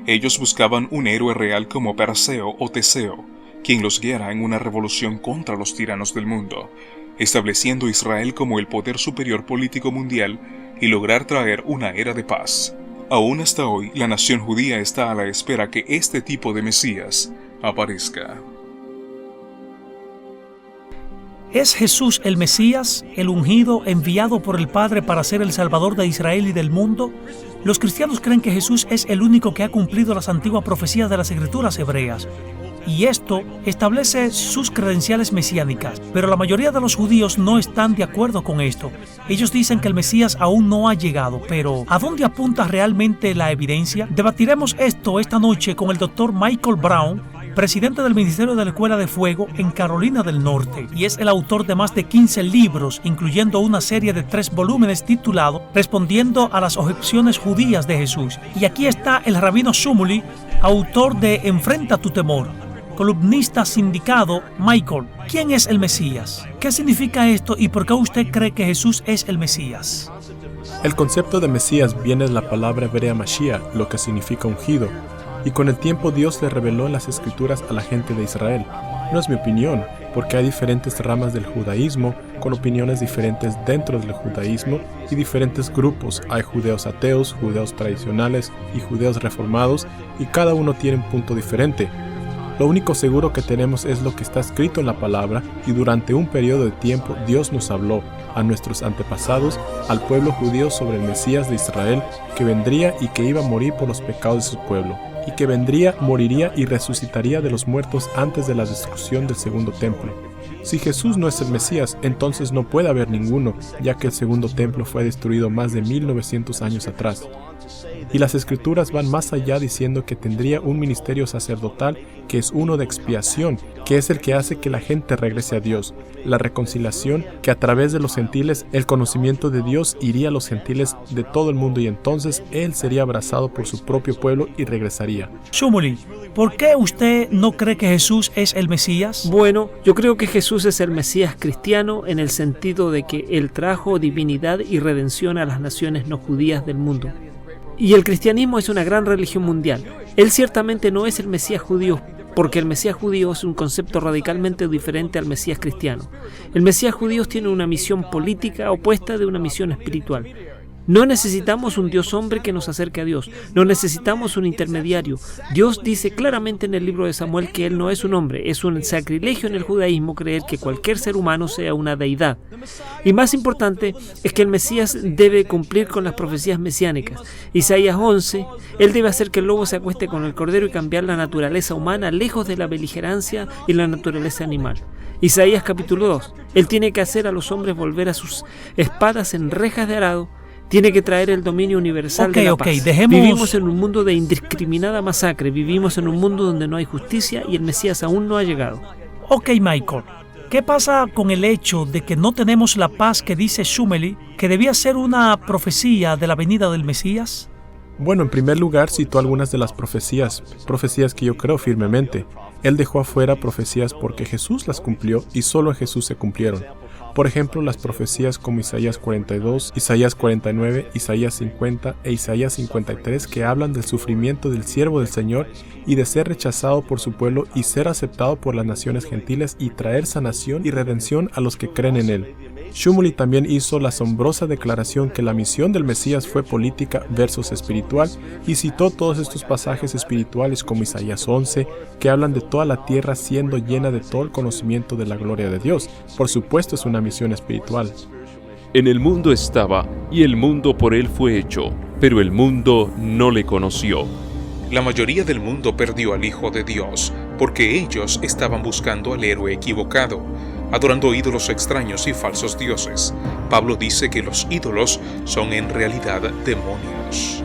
Ellos buscaban un héroe real como Perseo o Teseo, quien los guiara en una revolución contra los tiranos del mundo, estableciendo Israel como el poder superior político mundial y lograr traer una era de paz. Aún hasta hoy, la nación judía está a la espera que este tipo de Mesías aparezca. ¿Es Jesús el Mesías, el ungido, enviado por el Padre para ser el Salvador de Israel y del mundo? Los cristianos creen que Jesús es el único que ha cumplido las antiguas profecías de las Escrituras hebreas, y esto establece sus credenciales mesiánicas, pero la mayoría de los judíos no están de acuerdo con esto. Ellos dicen que el Mesías aún no ha llegado, pero ¿a dónde apunta realmente la evidencia? Debatiremos esto esta noche con el Dr. Michael Brown, presidente del Ministerio de la Escuela de Fuego en Carolina del Norte, y es el autor de más de 15 libros, incluyendo una serie de 3 volúmenes titulado Respondiendo a las objeciones judías de Jesús. Y aquí está el rabino Shumuli, autor de Enfrenta tu temor. Columnista sindicado. Michael, ¿quién es el Mesías? ¿Qué significa esto y por qué usted cree que Jesús es el Mesías? El concepto de Mesías viene de la palabra hebrea Mashiach, lo que significa ungido, y con el tiempo Dios le reveló en las Escrituras a la gente de Israel. No es mi opinión, porque hay diferentes ramas del judaísmo, con opiniones diferentes dentro del judaísmo y diferentes grupos. Hay judeos ateos, judeos tradicionales y judeos reformados, y cada uno tiene un punto diferente. Lo único seguro que tenemos es lo que está escrito en la palabra, y durante un periodo de tiempo Dios nos habló a nuestros antepasados, al pueblo judío, sobre el Mesías de Israel, que vendría y que iba a morir por los pecados de su pueblo, y que vendría, moriría y resucitaría de los muertos antes de la destrucción del segundo templo. Si Jesús no es el Mesías, entonces no puede haber ninguno, ya que el segundo templo fue destruido más de 1900 años atrás. Y las Escrituras van más allá diciendo que tendría un ministerio sacerdotal que es uno de expiación, que es el que hace que la gente regrese a Dios, la reconciliación, que a través de los gentiles el conocimiento de Dios iría a los gentiles de todo el mundo y entonces Él sería abrazado por su propio pueblo y regresaría. Shumuli, ¿por qué usted no cree que Jesús es el Mesías? Bueno, yo creo que Jesús es el Mesías cristiano en el sentido de que Él trajo divinidad y redención a las naciones no judías del mundo. Y el cristianismo es una gran religión mundial. Él ciertamente no es el Mesías judío, porque el Mesías judío es un concepto radicalmente diferente al Mesías cristiano. El Mesías judío tiene una misión política opuesta de una misión espiritual. No necesitamos un Dios hombre que nos acerque a Dios. No necesitamos un intermediario. Dios dice claramente en el libro de Samuel que Él no es un hombre. Es un sacrilegio en el judaísmo creer que cualquier ser humano sea una deidad. Y más importante es que el Mesías debe cumplir con las profecías mesiánicas. Isaías 11, Él debe hacer que el lobo se acueste con el cordero y cambiar la naturaleza humana lejos de la beligerancia y la naturaleza animal. Isaías capítulo 2, Él tiene que hacer a los hombres volver a sus espadas en rejas de arado Tiene que traer el dominio universal de la paz. Vivimos en un mundo de indiscriminada masacre, vivimos en un mundo donde no hay justicia y el Mesías aún no ha llegado. Ok, Michael. ¿Qué pasa con el hecho de que no tenemos la paz que dice Shumeli, que debía ser una profecía de la venida del Mesías? Bueno, en primer lugar citó algunas de las profecías que yo creo firmemente. Él dejó afuera profecías porque Jesús las cumplió y solo en Jesús se cumplieron. Por ejemplo, las profecías como Isaías 42, Isaías 49, Isaías 50 e Isaías 53 que hablan del sufrimiento del siervo del Señor y de ser rechazado por su pueblo y ser aceptado por las naciones gentiles y traer sanación y redención a los que creen en él. Shumuli también hizo la asombrosa declaración que la misión del Mesías fue política versus espiritual y citó todos estos pasajes espirituales como Isaías 11 que hablan de toda la tierra siendo llena de todo el conocimiento de la gloria de Dios. Por supuesto es una misión espiritual. En el mundo estaba, y el mundo por él fue hecho, pero el mundo no le conoció. La mayoría del mundo perdió al Hijo de Dios, porque ellos estaban buscando al héroe equivocado, adorando ídolos extraños y falsos dioses. Pablo dice que los ídolos son en realidad demonios.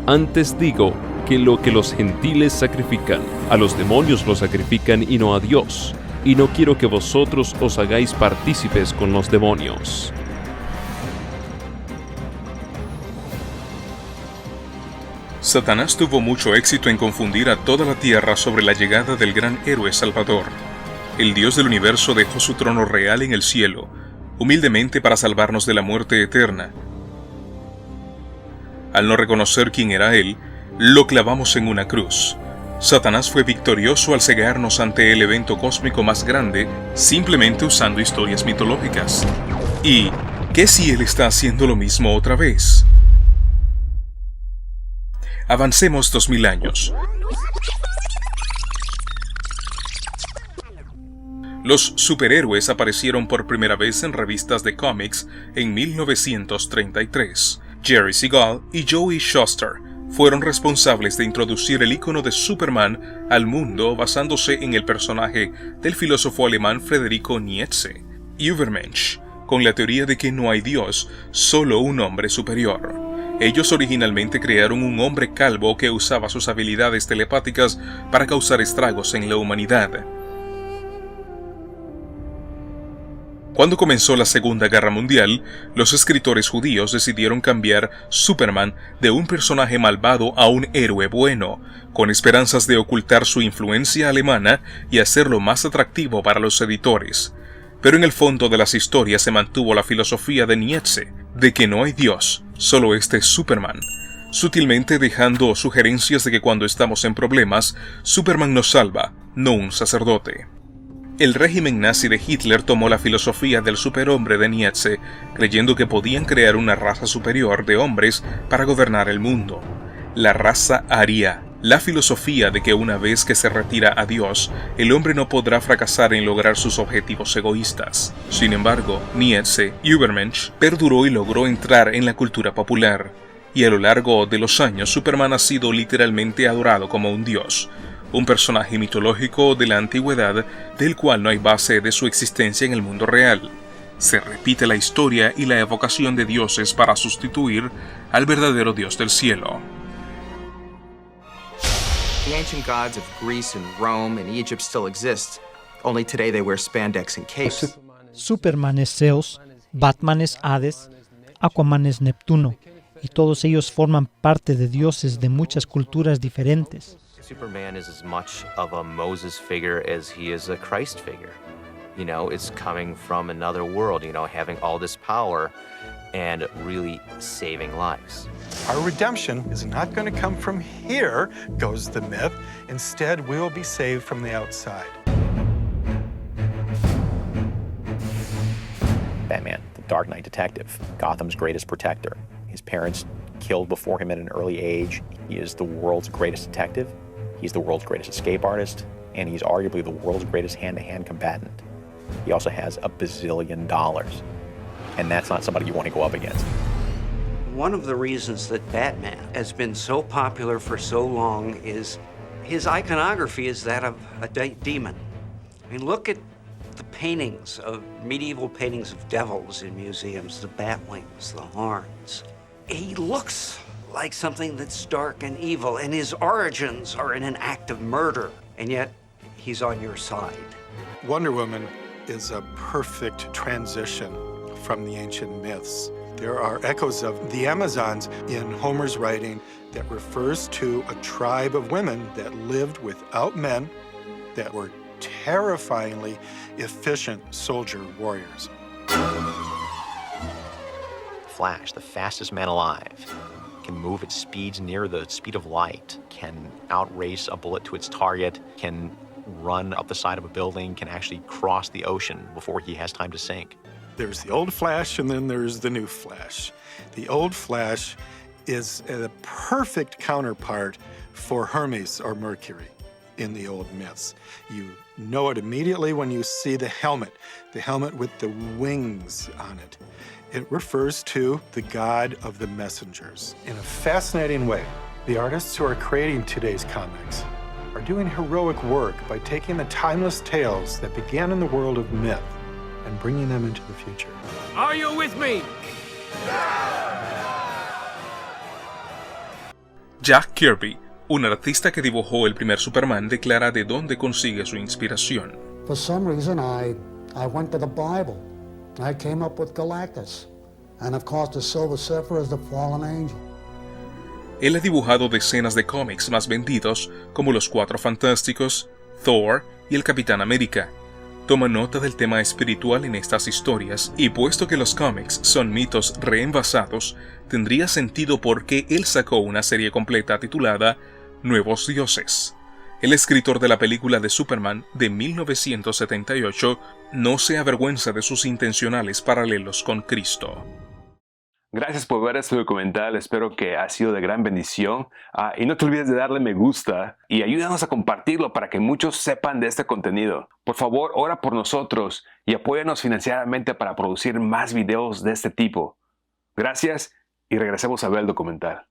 Antes digo que lo que los gentiles sacrifican, a los demonios lo sacrifican y no a Dios. Y no quiero que vosotros os hagáis partícipes con los demonios. Satanás tuvo mucho éxito en confundir a toda la tierra sobre la llegada del gran héroe salvador. El Dios del universo dejó su trono real en el cielo, humildemente para salvarnos de la muerte eterna. Al no reconocer quién era Él, lo clavamos en una cruz. Satanás fue victorioso al cegarnos ante el evento cósmico más grande, simplemente usando historias mitológicas. ¿Y qué si Él está haciendo lo mismo otra vez? Avancemos 2000 años. Los superhéroes aparecieron por primera vez en revistas de cómics en 1933. Jerry Siegel y Joey Shuster fueron responsables de introducir el icono de Superman al mundo basándose en el personaje del filósofo alemán Friedrich Nietzsche, Übermensch, con la teoría de que no hay Dios, solo un hombre superior. Ellos originalmente crearon un hombre calvo que usaba sus habilidades telepáticas para causar estragos en la humanidad. Cuando comenzó la Segunda Guerra Mundial, los escritores judíos decidieron cambiar Superman de un personaje malvado a un héroe bueno, con esperanzas de ocultar su influencia alemana y hacerlo más atractivo para los editores. Pero en el fondo de las historias se mantuvo la filosofía de Nietzsche, de que no hay Dios, solo este Superman, sutilmente dejando sugerencias de que cuando estamos en problemas, Superman nos salva, no un sacerdote. El régimen nazi de Hitler tomó la filosofía del superhombre de Nietzsche, creyendo que podían crear una raza superior de hombres para gobernar el mundo. La raza aria, la filosofía de que una vez que se retira a Dios, el hombre no podrá fracasar en lograr sus objetivos egoístas. Sin embargo, Nietzsche, Übermensch, perduró y logró entrar en la cultura popular. Y a lo largo de los años, Superman ha sido literalmente adorado como un dios. Un personaje mitológico de la antigüedad del cual no hay base de su existencia en el mundo real. Se repite la historia y la evocación de dioses para sustituir al verdadero Dios del cielo. The ancient gods of Greece and Rome and Egypt still exist. Only today they wear spandex and capes. Superman es Zeus, Batman es Hades, Aquaman es Neptuno, y todos ellos forman parte de dioses de muchas culturas diferentes. Superman is as much of a Moses figure as he is a Christ figure. You know, it's coming from another world, you know, having all this power and really saving lives. Our redemption is not going to come from here, goes the myth. Instead, we will be saved from the outside. Batman, the Dark Knight detective, Gotham's greatest protector. His parents killed before him at an early age. He is the world's greatest detective. He's the world's greatest escape artist, and he's arguably the world's greatest hand-to-hand combatant. He also has $1 bazillion, and that's not somebody you want to go up against. One of the reasons that Batman has been so popular for so long is his iconography is that of a demon. I mean, look at the paintings of medieval paintings of devils in museums, the bat wings, the horns. He looks like something that's dark and evil, and his origins are in an act of murder, and yet he's on your side. Wonder Woman is a perfect transition from the ancient myths. There are echoes of the Amazons in Homer's writing that refers to a tribe of women that lived without men, that were terrifyingly efficient soldier warriors. Flash, the fastest man alive, can move at speeds near the speed of light, can outrace a bullet to its target, can run up the side of a building, can actually cross the ocean before he has time to sink. There's the old Flash, and then there's the new Flash. The old Flash is a perfect counterpart for Hermes or Mercury in the old myths. You know it immediately when you see the helmet with the wings on it. It refers to the god of the messengers. In a fascinating way, the artists who are creating today's comics are doing heroic work by taking the timeless tales that began in the world of myth and bringing them into the future. Are you with me? Jack Kirby, un artista que dibujó el primer Superman, declara de dónde consigue su inspiración. For some reason, I went to the Bible. I came up with Galactus. And of course, the Silver Surfer is the fallen angel. Él ha dibujado decenas de cómics más vendidos, como Los Cuatro Fantásticos, Thor y el Capitán América. Toma nota del tema espiritual en estas historias, y puesto que los cómics son mitos reenvasados, tendría sentido por qué él sacó una serie completa titulada Nuevos Dioses. El escritor de la película de Superman de 1978 no se avergüenza de sus intencionales paralelos con Cristo. Gracias por ver este documental, espero que ha sido de gran bendición. Y no te olvides de darle me gusta y ayúdanos a compartirlo para que muchos sepan de este contenido. Por favor, ora por nosotros y apóyanos financieramente para producir más videos de este tipo. Gracias y regresemos a ver el documental.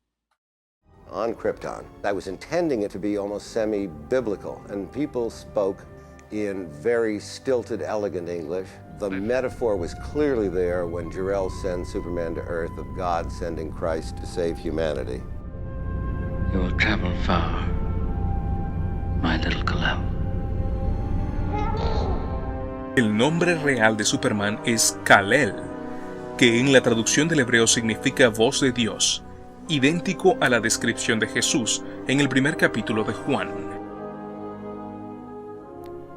On Krypton, I was intending it to be almost semi-biblical, and people spoke in very stilted, elegant English. The metaphor was clearly there when Jor-El sends Superman to Earth of God sending Christ to save humanity. You will travel far, my little Kal-El. El nombre real de Superman es Kal-El, que en la traducción del hebreo significa voz de Dios, idéntico a la descripción de Jesús en el primer capítulo de Juan.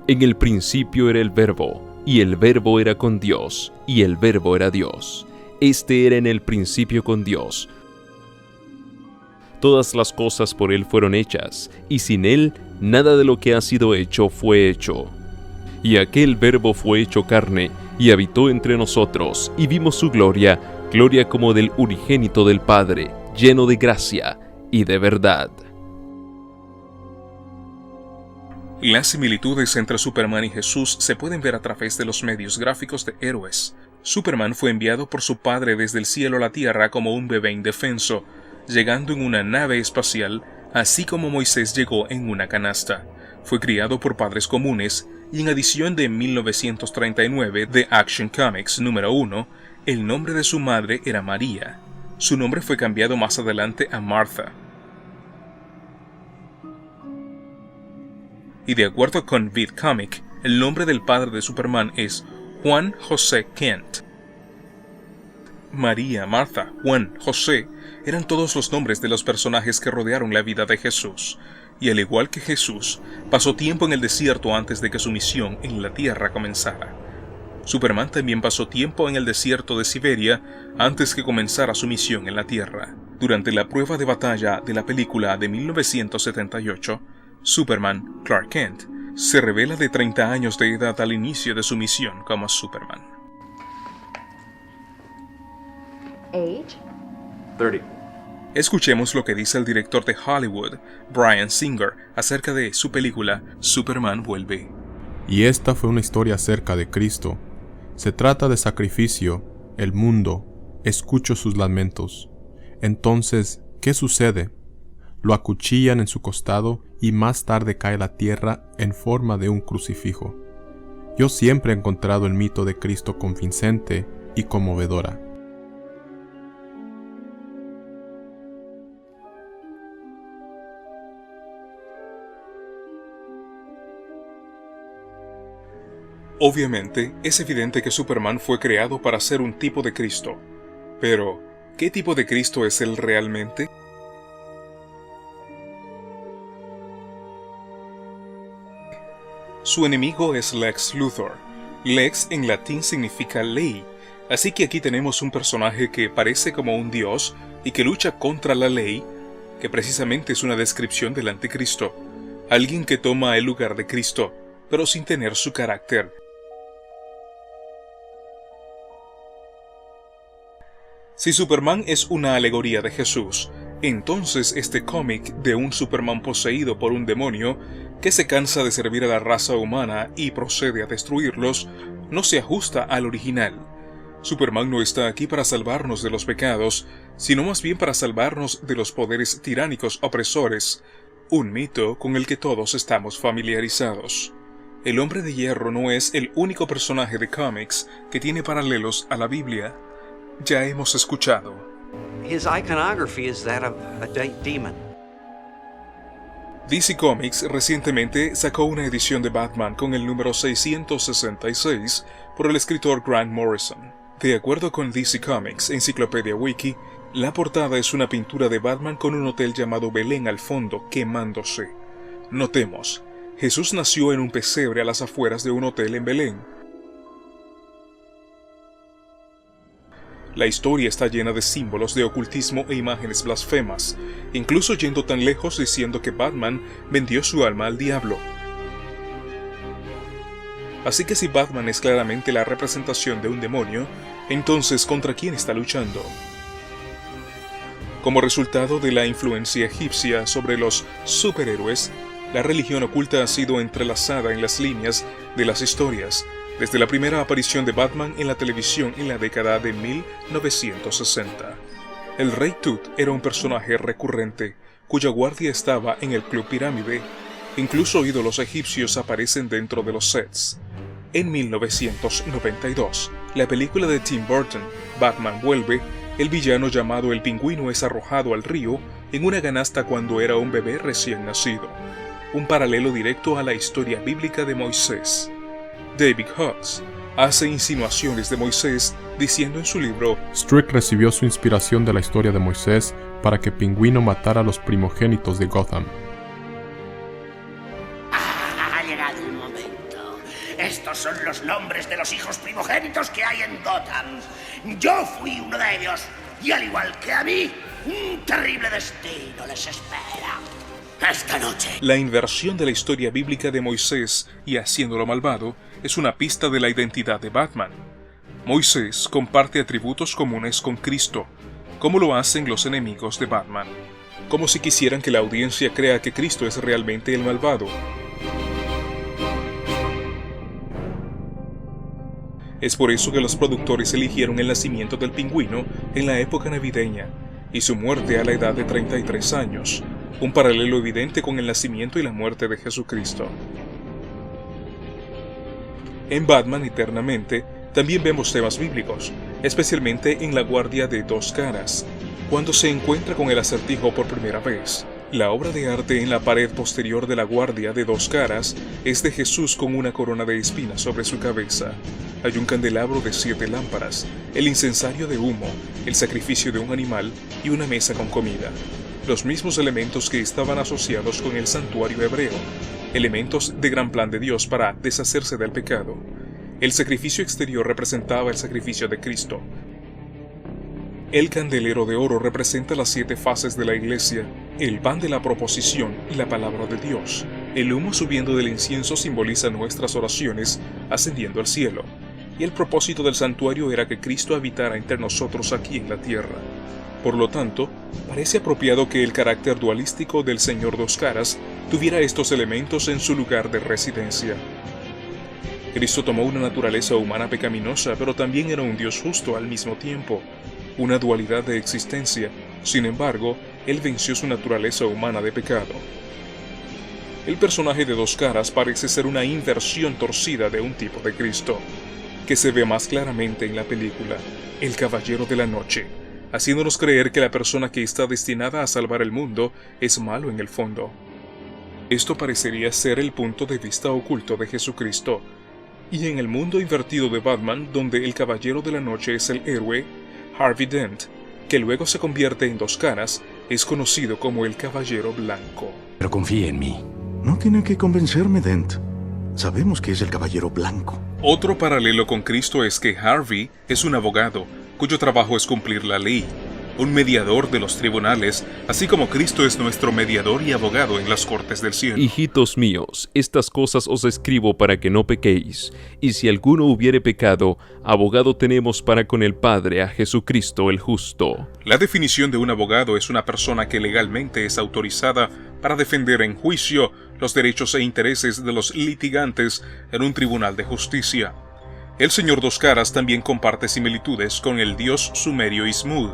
En el principio era el Verbo, y el Verbo era con Dios, y el Verbo era Dios. Este era en el principio con Dios. Todas las cosas por Él fueron hechas, y sin Él nada de lo que ha sido hecho fue hecho. Y aquel Verbo fue hecho carne, y habitó entre nosotros, y vimos su gloria, gloria como del unigénito del Padre, lleno de gracia y de verdad. Las similitudes entre Superman y Jesús se pueden ver a través de los medios gráficos de héroes. Superman fue enviado por su padre desde el cielo a la tierra como un bebé indefenso, llegando en una nave espacial, así como Moisés llegó en una canasta. Fue criado por padres comunes, y en edición de 1939 de Action Comics número 1, el nombre de su madre era María. Su nombre fue cambiado más adelante a Martha. Y de acuerdo con Vid Comic, el nombre del padre de Superman es Juan José Kent. María, Martha, Juan, José eran todos los nombres de los personajes que rodearon la vida de Jesús, y al igual que Jesús, pasó tiempo en el desierto antes de que su misión en la tierra comenzara. Superman también pasó tiempo en el desierto de Siberia antes que comenzara su misión en la tierra. Durante la prueba de batalla de la película de 1978, Superman, Clark Kent, se revela de 30 años de edad al inicio de su misión como Superman. Age? 30. Escuchemos lo que dice el director de Hollywood, Bryan Singer, acerca de su película Superman Vuelve. Y esta fue una historia acerca de Cristo. Se trata de sacrificio, el mundo, escucho sus lamentos. Entonces, ¿qué sucede? Lo acuchillan en su costado y más tarde cae a la tierra en forma de un crucifijo. Yo siempre he encontrado el mito de Cristo convincente y conmovedora. Obviamente, es evidente que Superman fue creado para ser un tipo de Cristo. Pero, ¿qué tipo de Cristo es él realmente? Su enemigo es Lex Luthor. Lex en latín significa ley, así que aquí tenemos un personaje que parece como un dios y que lucha contra la ley, que precisamente es una descripción del anticristo. Alguien que toma el lugar de Cristo, pero sin tener su carácter. Si Superman es una alegoría de Jesús, entonces este cómic de un Superman poseído por un demonio que se cansa de servir a la raza humana y procede a destruirlos, no se ajusta al original. Superman no está aquí para salvarnos de los pecados, sino más bien para salvarnos de los poderes tiránicos opresores, un mito con el que todos estamos familiarizados. El Hombre de Hierro no es el único personaje de cómics que tiene paralelos a la Biblia. Ya hemos escuchado. His iconography is that of a demon. DC Comics recientemente sacó una edición de Batman con el número 666 por el escritor Grant Morrison. De acuerdo con DC Comics Encyclopedia Wiki, la portada es una pintura de Batman con un hotel llamado Belén al fondo quemándose. Notemos, Jesús nació en un pesebre a las afueras de un hotel en Belén. La historia está llena de símbolos de ocultismo e imágenes blasfemas, incluso yendo tan lejos diciendo que Batman vendió su alma al diablo. Así que si Batman es claramente la representación de un demonio, entonces ¿contra quién está luchando? Como resultado de la influencia egipcia sobre los superhéroes, la religión oculta ha sido entrelazada en las líneas de las historias, desde la primera aparición de Batman en la televisión en la década de 1960. El Rey Tut era un personaje recurrente, cuya guardia estaba en el Club Pirámide. Incluso ídolos egipcios aparecen dentro de los sets. En 1992, la película de Tim Burton, Batman Vuelve, el villano llamado el Pingüino es arrojado al río en una canasta cuando era un bebé recién nacido. Un paralelo directo a la historia bíblica de Moisés. David Hawkes hace insinuaciones de Moisés diciendo en su libro: Strick recibió su inspiración de la historia de Moisés para que Pingüino matara a los primogénitos de Gotham. Ha llegado el momento. Estos son los nombres de los hijos primogénitos que hay en Gotham. Yo fui uno de ellos, y al igual que a mí, un terrible destino les espera. Esta noche. La inversión de la historia bíblica de Moisés y haciéndolo malvado es una pista de la identidad de Batman. Moisés comparte atributos comunes con Cristo, como lo hacen los enemigos de Batman, como si quisieran que la audiencia crea que Cristo es realmente el malvado. Es por eso que los productores eligieron el nacimiento del Pingüino en la época navideña y su muerte a la edad de 33 años, un paralelo evidente con el nacimiento y la muerte de Jesucristo. En Batman Eternamente también vemos temas bíblicos, especialmente en La Guardia de Dos Caras, cuando se encuentra con el Acertijo por primera vez. La obra de arte en la pared posterior de La Guardia de Dos Caras es de Jesús con una corona de espinas sobre su cabeza. Hay un candelabro de 7 lámparas, el incensario de humo, el sacrificio de un animal y una mesa con comida. Los mismos elementos que estaban asociados con el santuario hebreo, elementos de gran plan de Dios para deshacerse del pecado. El sacrificio exterior representaba el sacrificio de Cristo. El candelero de oro representa las 7 fases de la iglesia, el pan de la proposición y la palabra de Dios. El humo subiendo del incienso simboliza nuestras oraciones ascendiendo al cielo, y el propósito del santuario era que Cristo habitara entre nosotros aquí en la tierra. Por lo tanto, parece apropiado que el carácter dualístico del Señor Dos Caras tuviera estos elementos en su lugar de residencia. Cristo tomó una naturaleza humana pecaminosa, pero también era un Dios justo al mismo tiempo, una dualidad de existencia. Sin embargo, Él venció su naturaleza humana de pecado. El personaje de Dos Caras parece ser una inversión torcida de un tipo de Cristo, que se ve más claramente en la película El Caballero de la Noche, haciéndonos creer que la persona que está destinada a salvar el mundo es malo en el fondo. Esto parecería ser el punto de vista oculto de Jesucristo, y en el mundo invertido de Batman, donde el Caballero de la Noche es el héroe, Harvey Dent, que luego se convierte en Dos Caras, es conocido como el Caballero Blanco. Pero confíe en mí. No tiene que convencerme, Dent. Sabemos que es el Caballero Blanco. Otro paralelo con Cristo es que Harvey es un abogado, cuyo trabajo es cumplir la ley, un mediador de los tribunales, así como Cristo es nuestro mediador y abogado en las cortes del cielo. Hijitos míos, estas cosas os escribo para que no pequéis, y si alguno hubiere pecado, abogado tenemos para con el Padre, a Jesucristo el justo. La definición de un abogado es una persona que legalmente es autorizada para defender en juicio los derechos e intereses de los litigantes en un tribunal de justicia. El señor Dos Caras también comparte similitudes con el dios sumerio Ismud,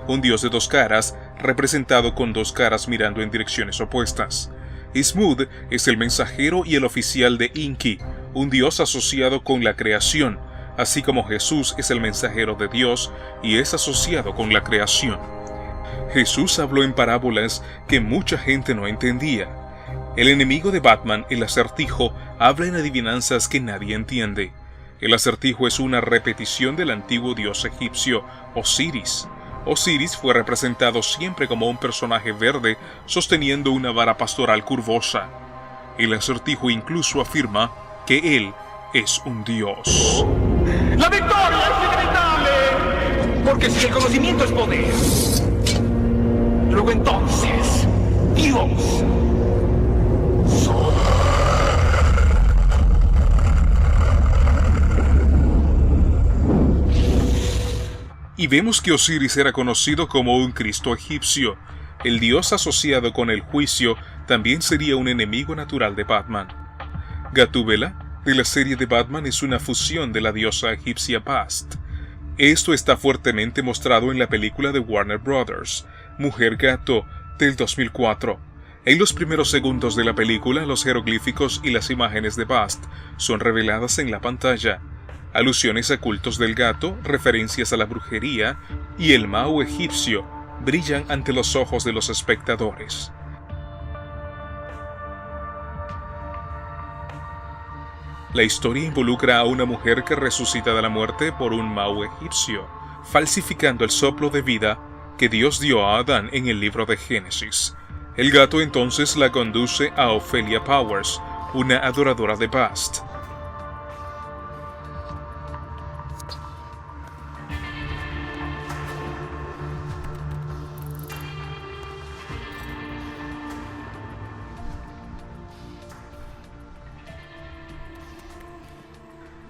un dios de dos caras representado con dos caras mirando en direcciones opuestas. Ismud es el mensajero y el oficial de Inki, un dios asociado con la creación, así como Jesús es el mensajero de Dios y es asociado con la creación. Jesús habló en parábolas que mucha gente no entendía. El enemigo de Batman, el Acertijo, habla en adivinanzas que nadie entiende. El Acertijo es una repetición del antiguo dios egipcio Osiris. Osiris fue representado siempre como un personaje verde sosteniendo una vara pastoral curvosa. El Acertijo incluso afirma que él es un dios. ¡La victoria es inevitable! Porque si el conocimiento es poder, luego entonces, Dios soy. Y vemos que Osiris era conocido como un Cristo egipcio. El dios asociado con el juicio también sería un enemigo natural de Batman. Gatúbela, de la serie de Batman, es una fusión de la diosa egipcia Bast. Esto está fuertemente mostrado en la película de Warner Bros., Mujer Gato, del 2004. En los primeros segundos de la película, los jeroglíficos y las imágenes de Bast son reveladas en la pantalla. Alusiones a cultos del gato, referencias a la brujería y el Mao egipcio brillan ante los ojos de los espectadores. La historia involucra a una mujer que resucita de la muerte por un Mao egipcio, falsificando el soplo de vida que Dios dio a Adán en el libro de Génesis. El gato entonces la conduce a Ophelia Powers, una adoradora de Bast.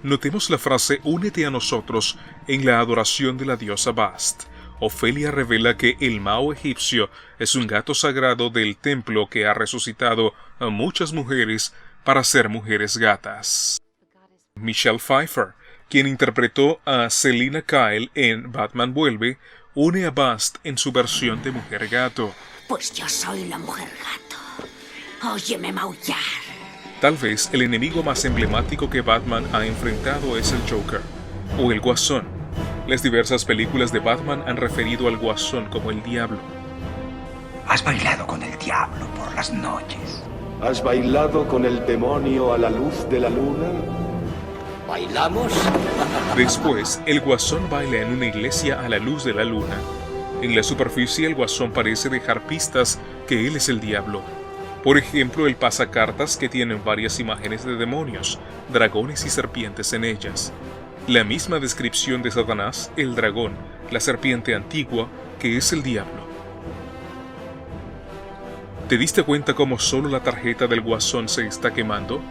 Notemos la frase «Únete a nosotros» en la adoración de la diosa Bast. Ofelia revela que el Mao egipcio es un gato sagrado del templo que ha resucitado a muchas mujeres para ser mujeres gatas. Michelle Pfeiffer, quien interpretó a Selina Kyle en Batman Vuelve, une a Bast en su versión de mujer gato. Pues yo soy la mujer gato. Óyeme maullar. Tal vez el enemigo más emblemático que Batman ha enfrentado es el Joker, o el Guasón. Las diversas películas de Batman han referido al Guasón como el Diablo. ¿Has bailado con el diablo por las noches? ¿Has bailado con el demonio a la luz de la luna? ¿Bailamos? Después, el Guasón baila en una iglesia a la luz de la luna. En la superficie, el Guasón parece dejar pistas que él es el Diablo. Por ejemplo, el pasacartas que tienen varias imágenes de demonios, dragones y serpientes en ellas. La misma descripción de Satanás, el dragón, la serpiente antigua, que es el diablo. ¿Te diste cuenta cómo solo la tarjeta del Guasón se está quemando?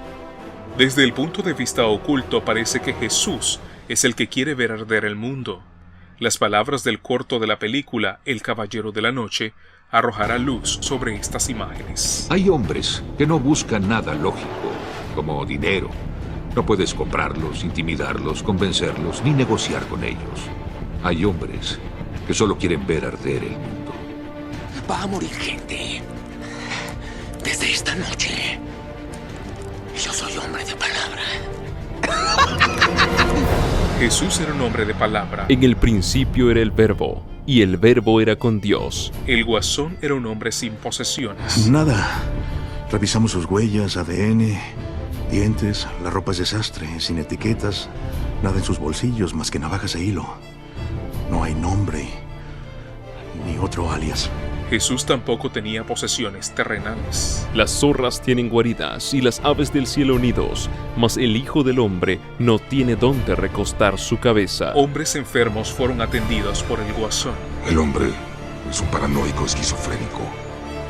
Desde el punto de vista oculto parece que Jesús es el que quiere ver arder el mundo. Las palabras del corto de la película El Caballero de la Noche arrojará luz sobre estas imágenes. Hay hombres que no buscan nada lógico, como dinero. No puedes comprarlos, intimidarlos, convencerlos, ni negociar con ellos. Hay hombres que solo quieren ver arder el mundo. Va a morir gente. Desde esta noche. Jesús era un hombre de palabra. En el principio era el Verbo, y el Verbo era con Dios. El Guasón era un hombre sin posesiones. Nada. Revisamos sus huellas, ADN, dientes, la ropa es desastre, sin etiquetas, nada en sus bolsillos más que navajas e hilo. No hay nombre, ni otro alias. Jesús tampoco tenía posesiones terrenales. Las zorras tienen guaridas y las aves del cielo nidos, mas el Hijo del Hombre no tiene dónde recostar su cabeza. Hombres enfermos fueron atendidos por el Guasón. El hombre es un paranoico esquizofrénico.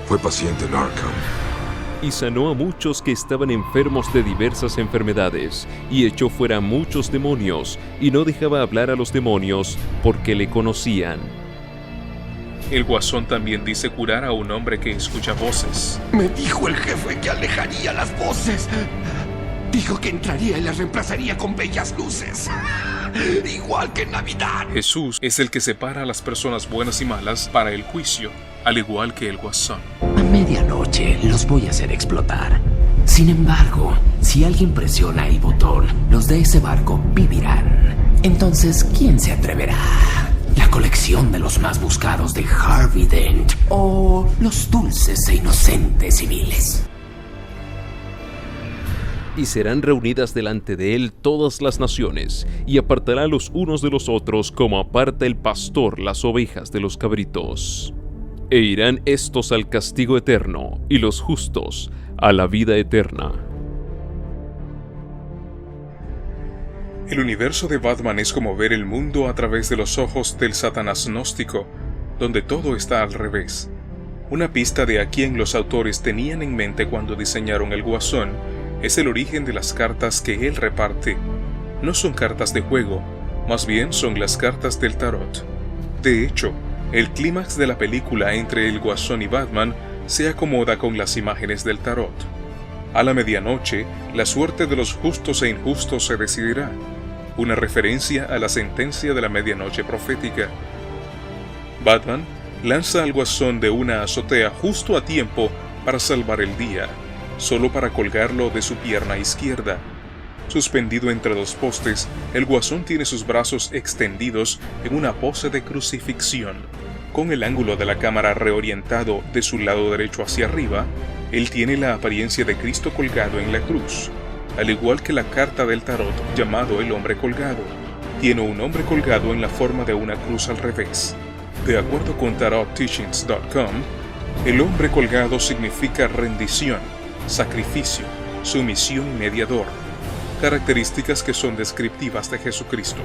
Fue paciente en Arkham. Y sanó a muchos que estaban enfermos de diversas enfermedades, y echó fuera a muchos demonios, y no dejaba hablar a los demonios porque le conocían. El Guasón también dice curar a un hombre que escucha voces. Me dijo el jefe que alejaría las voces. Dijo que entraría y las reemplazaría con bellas luces. Igual que en Navidad. Jesús es el que separa a las personas buenas y malas para el juicio, al igual que el Guasón. A medianoche los voy a hacer explotar. Sin embargo, si alguien presiona el botón, los de ese barco vivirán. Entonces, ¿quién se atreverá? ¿La colección de los más buscados de Harvey Dent o los dulces e inocentes civiles? Y serán reunidas delante de él todas las naciones, y apartará los unos de los otros como aparta el pastor las ovejas de los cabritos. E irán estos al castigo eterno, y los justos a la vida eterna. El universo de Batman es como ver el mundo a través de los ojos del Satanás gnóstico, donde todo está al revés. Una pista de a quién los autores tenían en mente cuando diseñaron el Guasón es el origen de las cartas que él reparte. No son cartas de juego, más bien son las cartas del tarot. De hecho, el clímax de la película entre el Guasón y Batman se acomoda con las imágenes del tarot. A la medianoche, la suerte de los justos e injustos se decidirá, una referencia a la sentencia de la medianoche profética. Batman lanza al Guasón de una azotea justo a tiempo para salvar el día, solo para colgarlo de su pierna izquierda. Suspendido entre dos postes, el Guasón tiene sus brazos extendidos en una pose de crucifixión. Con el ángulo de la cámara reorientado de su lado derecho hacia arriba, él tiene la apariencia de Cristo colgado en la cruz, al igual que la carta del tarot llamado el hombre colgado. Tiene un hombre colgado en la forma de una cruz al revés. De acuerdo con tarotteachings.com, el hombre colgado significa rendición, sacrificio, sumisión y mediador, características que son descriptivas de Jesucristo.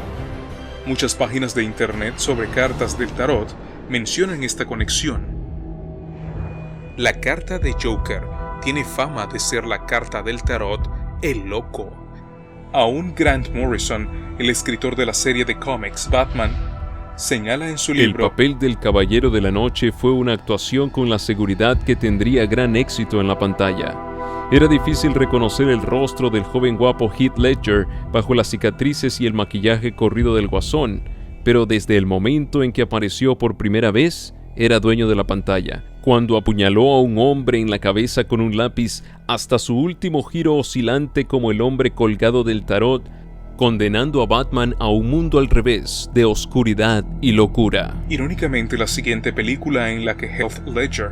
Muchas páginas de internet sobre cartas del tarot mencionan esta conexión. La carta de Joker tiene fama de ser la carta del tarot El Loco. Aún Grant Morrison, el escritor de la serie de cómics Batman, señala en su libro: el papel del Caballero de la Noche fue una actuación con la seguridad que tendría gran éxito en la pantalla. Era difícil reconocer el rostro del joven guapo Heath Ledger bajo las cicatrices y el maquillaje corrido del Guasón, pero desde el momento en que apareció por primera vez, era dueño de la pantalla. Cuando apuñaló a un hombre en la cabeza con un lápiz, hasta su último giro oscilante como el hombre colgado del tarot, condenando a Batman a un mundo al revés, de oscuridad y locura. Irónicamente, la siguiente película en la que Heath Ledger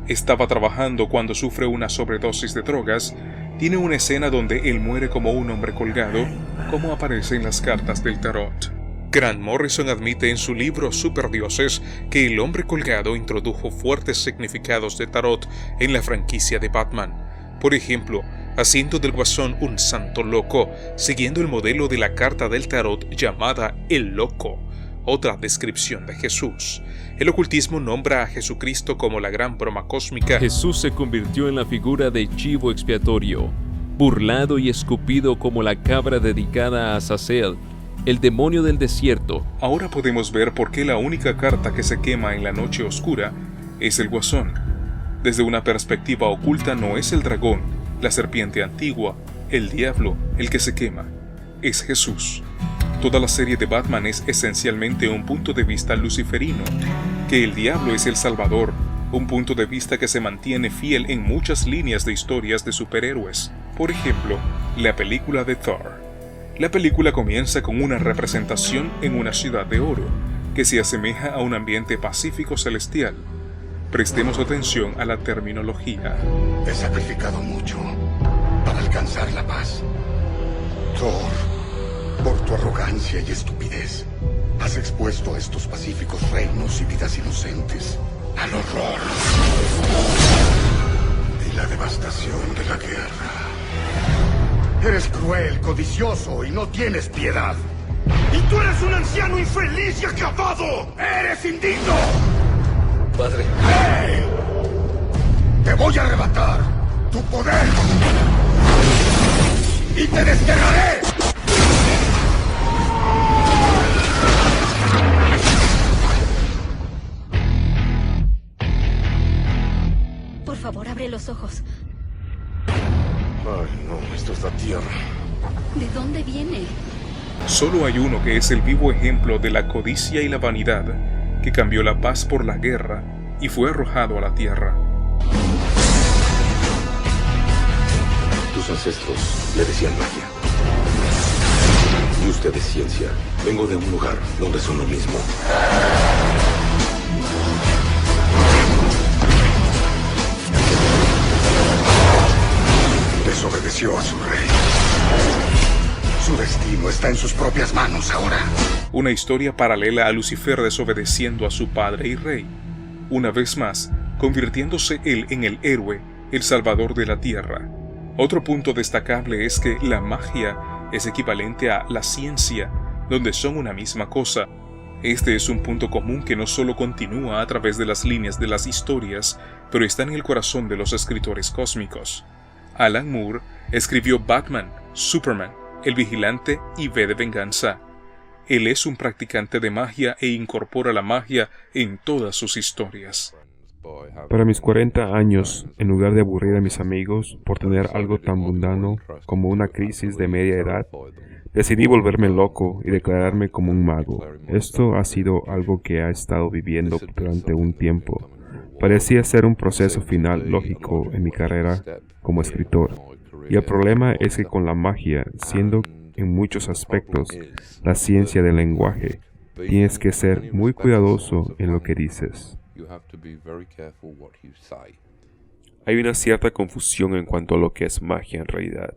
estaba trabajando cuando sufre una sobredosis de drogas, tiene una escena donde él muere como un hombre colgado, como aparece en las cartas del tarot. Grant Morrison admite en su libro Superdioses que el hombre colgado introdujo fuertes significados de tarot en la franquicia de Batman. Por ejemplo, haciendo del Guasón un santo loco, siguiendo el modelo de la carta del tarot llamada El Loco, otra descripción de Jesús. El ocultismo nombra a Jesucristo como la gran broma cósmica. Jesús se convirtió en la figura de chivo expiatorio, burlado y escupido como la cabra dedicada a Azazel, el demonio del desierto. Ahora podemos ver por qué la única carta que se quema en la noche oscura es el Guasón. Desde una perspectiva oculta no es el dragón, la serpiente antigua, el diablo, el que se quema. Es Jesús. Toda la serie de Batman es esencialmente un punto de vista luciferino, que el diablo es el salvador, un punto de vista que se mantiene fiel en muchas líneas de historias de superhéroes. Por ejemplo, la película de Thor. La película comienza con una representación en una ciudad de oro, que se asemeja a un ambiente pacífico celestial. Prestemos atención a la terminología. He sacrificado mucho para alcanzar la paz. Thor, por tu arrogancia y estupidez, has expuesto a estos pacíficos reinos y vidas inocentes al horror y la devastación de la guerra. Eres cruel, codicioso y no tienes piedad. ¡Y tú eres un anciano infeliz y acabado! ¡Eres indigno! Padre. ¡Hey! Te voy a arrebatar tu poder y te desterraré. Por favor, abre los ojos. Ay, no, esto es la tierra. ¿De dónde viene? Solo hay uno que es el vivo ejemplo de la codicia y la vanidad, que cambió la paz por la guerra y fue arrojado a la tierra. Tus ancestros le decían magia. Y usted es ciencia. Vengo de un lugar donde son lo mismo. Desobedeció a su rey. Su destino está en sus propias manos ahora. Una historia paralela a Lucifer desobedeciendo a su padre y rey. Una vez más, convirtiéndose él en el héroe, el salvador de la tierra. Otro punto destacable es que la magia es equivalente a la ciencia, donde son una misma cosa. Este es un punto común que no solo continúa a través de las líneas de las historias, pero está en el corazón de los escritores cósmicos. Alan Moore escribió Batman, Superman, El Vigilante y V de Venganza. Él es un practicante de magia e incorpora la magia en todas sus historias. Para mis 40 años, en lugar de aburrir a mis amigos por tener algo tan mundano como una crisis de media edad, decidí volverme loco y declararme como un mago. Esto ha sido algo que he estado viviendo durante un tiempo. Parecía ser un proceso final lógico en mi carrera como escritor. Y el problema es que con la magia, siendo en muchos aspectos la ciencia del lenguaje, tienes que ser muy cuidadoso en lo que dices. Hay una cierta confusión en cuanto a lo que es magia en realidad.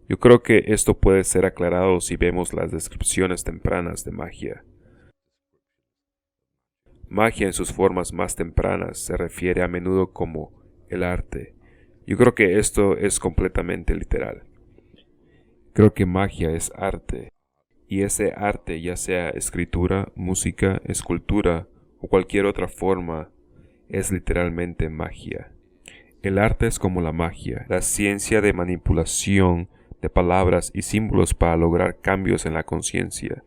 Yo creo que esto puede ser aclarado si vemos las descripciones tempranas de magia. Magia en sus formas más tempranas se refiere a menudo como el arte. Yo creo que esto es completamente literal. Creo que magia es arte, y ese arte, ya sea escritura, música, escultura o cualquier otra forma, es literalmente magia. El arte es como la magia, la ciencia de manipulación de palabras y símbolos para lograr cambios en la conciencia.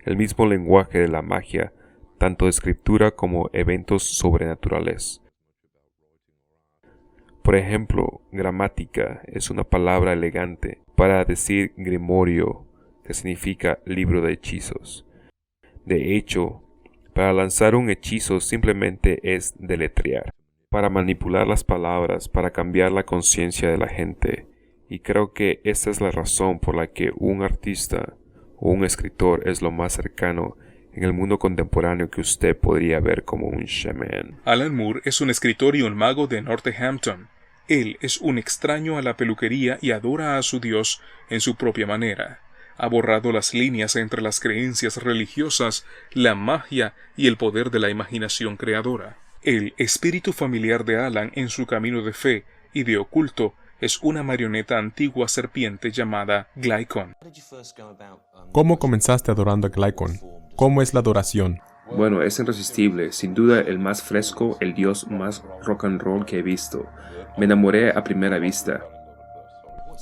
El mismo lenguaje de la magia, tanto escritura como eventos sobrenaturales. Por ejemplo, gramática es una palabra elegante para decir grimorio, que significa libro de hechizos. De hecho, para lanzar un hechizo simplemente es deletrear, para manipular las palabras, para cambiar la conciencia de la gente. Y creo que esta es la razón por la que un artista o un escritor es lo más cercano en el mundo contemporáneo que usted podría ver como un shaman. Alan Moore es un escritor y un mago de Northampton. Él es un extraño a la peluquería y adora a su Dios en su propia manera. Ha borrado las líneas entre las creencias religiosas, la magia y el poder de la imaginación creadora. El espíritu familiar de Alan en su camino de fe y de oculto es una marioneta antigua serpiente llamada Glycon. ¿Cómo comenzaste adorando a Glycon? ¿Cómo es la adoración? Bueno, es irresistible, sin duda el más fresco, el dios más rock and roll que he visto. Me enamoré a primera vista.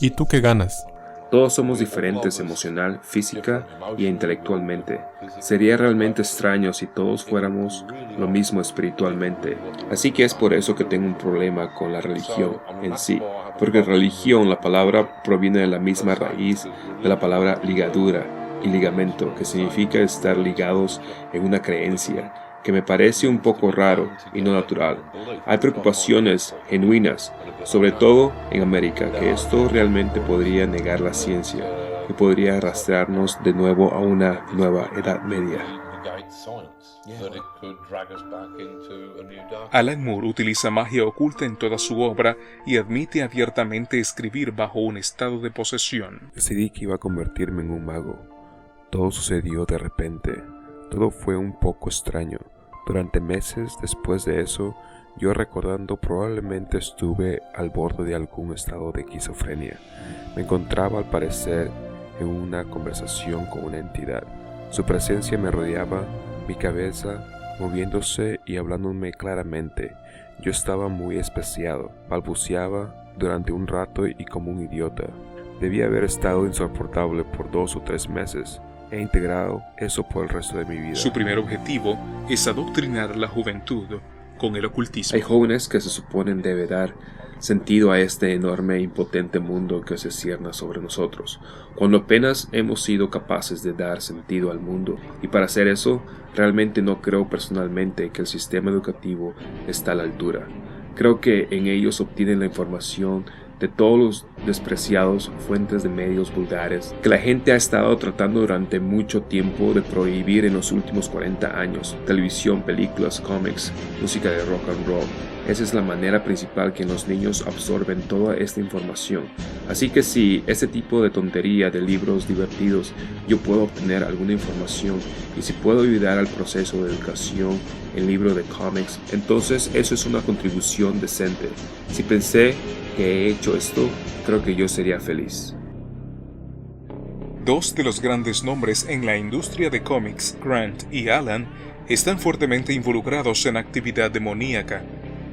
¿Y tú qué ganas? Todos somos diferentes emocional, física e intelectualmente. Sería realmente extraño si todos fuéramos lo mismo espiritualmente. Así que es por eso que tengo un problema con la religión en sí. Porque religión, la palabra proviene de la misma raíz de la palabra ligadura y ligamento, que significa estar ligados en una creencia. que me parece un poco raro y no natural. Hay preocupaciones genuinas, sobre todo en América, que esto realmente podría negar la ciencia y podría arrastrarnos de nuevo a una nueva Edad Media. Alan Moore utiliza magia oculta en toda su obra y admite abiertamente escribir bajo un estado de posesión. Decidí que iba a convertirme en un mago. Todo sucedió de repente. Todo fue un poco extraño. Durante meses después de eso, yo recordando probablemente estuve al borde de algún estado de esquizofrenia. Me encontraba al parecer en una conversación con una entidad. Su presencia me rodeaba, mi cabeza moviéndose y hablándome claramente. Yo estaba muy especiado, balbuceaba durante un rato y como un idiota. Debía haber estado insoportable por 2 o 3 meses. He integrado eso por el resto de mi vida. Su primer objetivo es adoctrinar la juventud con el ocultismo. Hay jóvenes que se suponen debe dar sentido a este enorme e impotente mundo que se cierne sobre nosotros, cuando apenas hemos sido capaces de dar sentido al mundo. Y para hacer eso, realmente no creo personalmente que el sistema educativo está a la altura. Creo que en ellos obtienen la información de todos los despreciados fuentes de medios vulgares que la gente ha estado tratando durante mucho tiempo de prohibir en los últimos 40 años. Televisión, películas, cómics, música de rock and roll. Esa es la manera principal que los niños absorben toda esta información. Así que si este tipo de tontería de libros divertidos yo puedo obtener alguna información y si puedo ayudar al proceso de educación en libro de cómics, entonces eso es una contribución decente. Si pensé que he hecho esto, creo que yo sería feliz. Dos de los grandes nombres en la industria de cómics, Grant y Alan, están fuertemente involucrados en actividad demoníaca.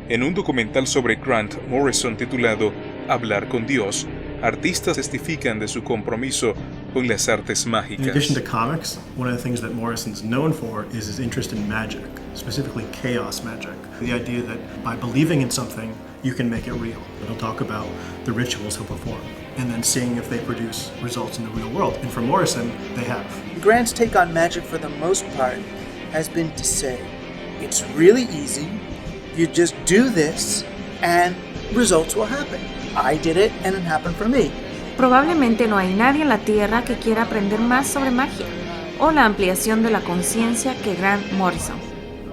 En un documental sobre Grant Morrison titulado Hablar con Dios, artistas testifican de su compromiso con las artes mágicas. In addition to comics, one of the things that Morrison's known for is his interest in magic, specifically chaos magic. The idea that by believing in something, you can make it real. He'll talk about the rituals he'll perform and then seeing if they produce results in the real world. And for Morrison, they have. Grant's take on magic for the most part has been to say, it's really easy, you just do this and results will happen. I did it and it happened for me. Probablemente no hay nadie en la Tierra que quiera aprender más sobre magia o la ampliación de la conciencia que Grant Morrison.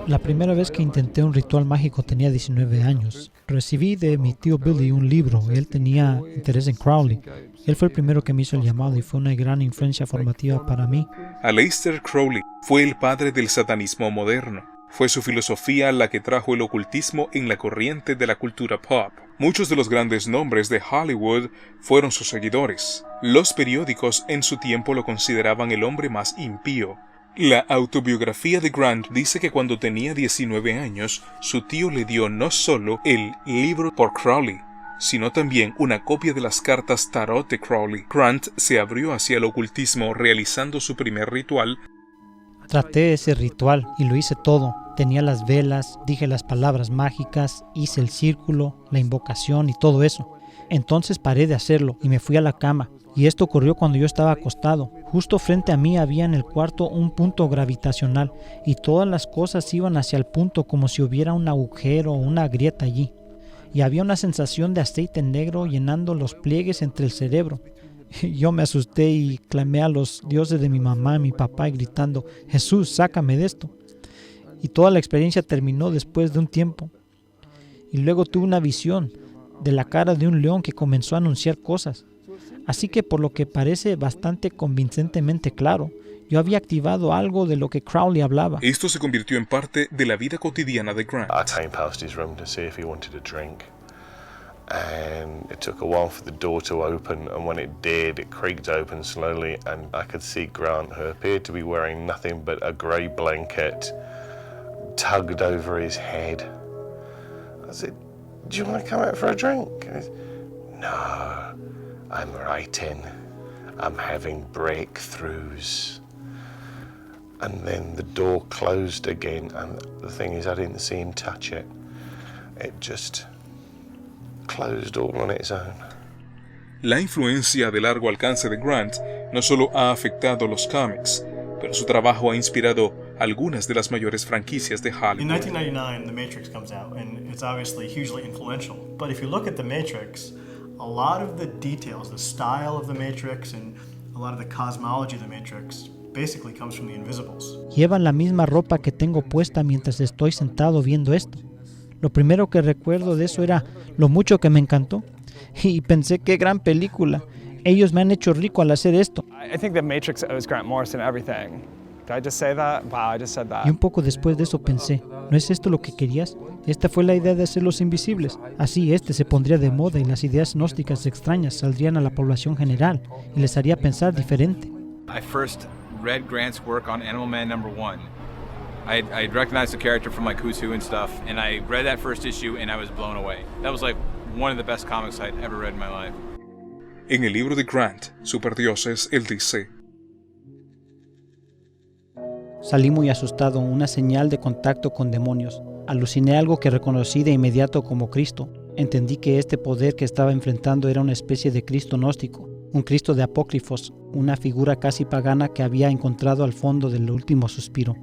La primera vez que intenté un ritual mágico tenía 19 años. Recibí de mi tío Billy un libro. Él tenía interés en Crowley. Él fue el primero que me hizo el llamado y fue una gran influencia formativa para mí. Aleister Crowley fue el padre del satanismo moderno. Fue su filosofía la que trajo el ocultismo en la corriente de la cultura pop. Muchos de los grandes nombres de Hollywood fueron sus seguidores. Los periódicos en su tiempo lo consideraban el hombre más impío. La autobiografía de Grant dice que cuando tenía 19 años, su tío le dio no solo el libro por Crowley, sino también una copia de las cartas tarot de Crowley. Grant se abrió hacia el ocultismo realizando su primer ritual. Traté ese ritual y lo hice todo. Tenía las velas, dije las palabras mágicas, hice el círculo, la invocación y todo eso. Entonces paré de hacerlo y me fui a la cama. Y esto ocurrió cuando yo estaba acostado. Justo frente a mí había en el cuarto un punto gravitacional y todas las cosas iban hacia el punto como si hubiera un agujero o una grieta allí. Y había una sensación de aceite negro llenando los pliegues entre el cerebro. Yo me asusté y clamé a los dioses de mi mamá y mi papá gritando, Jesús, sácame de esto. Y toda la experiencia terminó después de un tiempo. Y luego tuve una visión de la cara de un león que comenzó a anunciar cosas. Así que por lo que parece bastante convincentemente claro, yo había activado algo de lo que Crowley hablaba. Esto se convirtió en parte de la vida cotidiana de Grant. I came past his room to see if he wanted a drink. And it took a while for the door to open, and when it did, it creaked open slowly, and I could see Grant, who appeared to be wearing nothing but a grey blanket, tugged over his head. I said, do you want to come out for a drink? And he said, no, I'm writing. I'm having breakthroughs. And then the door closed again, and the thing is, I didn't see him touch it. It just closed all on its own. La influencia de largo alcance de Grant no solo ha afectado los cómics, pero su trabajo ha inspirado algunas de las mayores franquicias de In Hollywood. 1999, The Matrix comes out, and it's obviously hugely influential. But if you look at The Matrix, a lot of the details, the style of The Matrix, and a lot of the cosmology of The Matrix basically comes from The Invisibles. Llevan la misma ropa que tengo puesta mientras estoy sentado viendo esto. Lo primero que recuerdo de eso era lo mucho que me encantó. Y pensé, qué gran película. Ellos me han hecho rico al hacer esto. I think The Matrix owes Grant Morrison everything. Did I just say that? Wow, I just said that. Y un poco después de eso pensé, ¿no es esto lo que querías? Esta fue la idea de hacer los invisibles. Así se pondría de moda y las ideas gnósticas extrañas saldrían a la población general y les haría pensar diferente. I first read Grant's work on Animal Man #1. I recognized the character from like Who's Who and stuff, and I read that first issue and I was blown away. That was like one of the best comics I'd ever read in my life. En el libro de Grant, Superdioses, él dice: Salí muy asustado, una señal de contacto con demonios. Aluciné algo que reconocí de inmediato como Cristo. Entendí que este poder que estaba enfrentando era una especie de Cristo gnóstico, un Cristo de apócrifos, una figura casi pagana que había encontrado al fondo del último suspiro.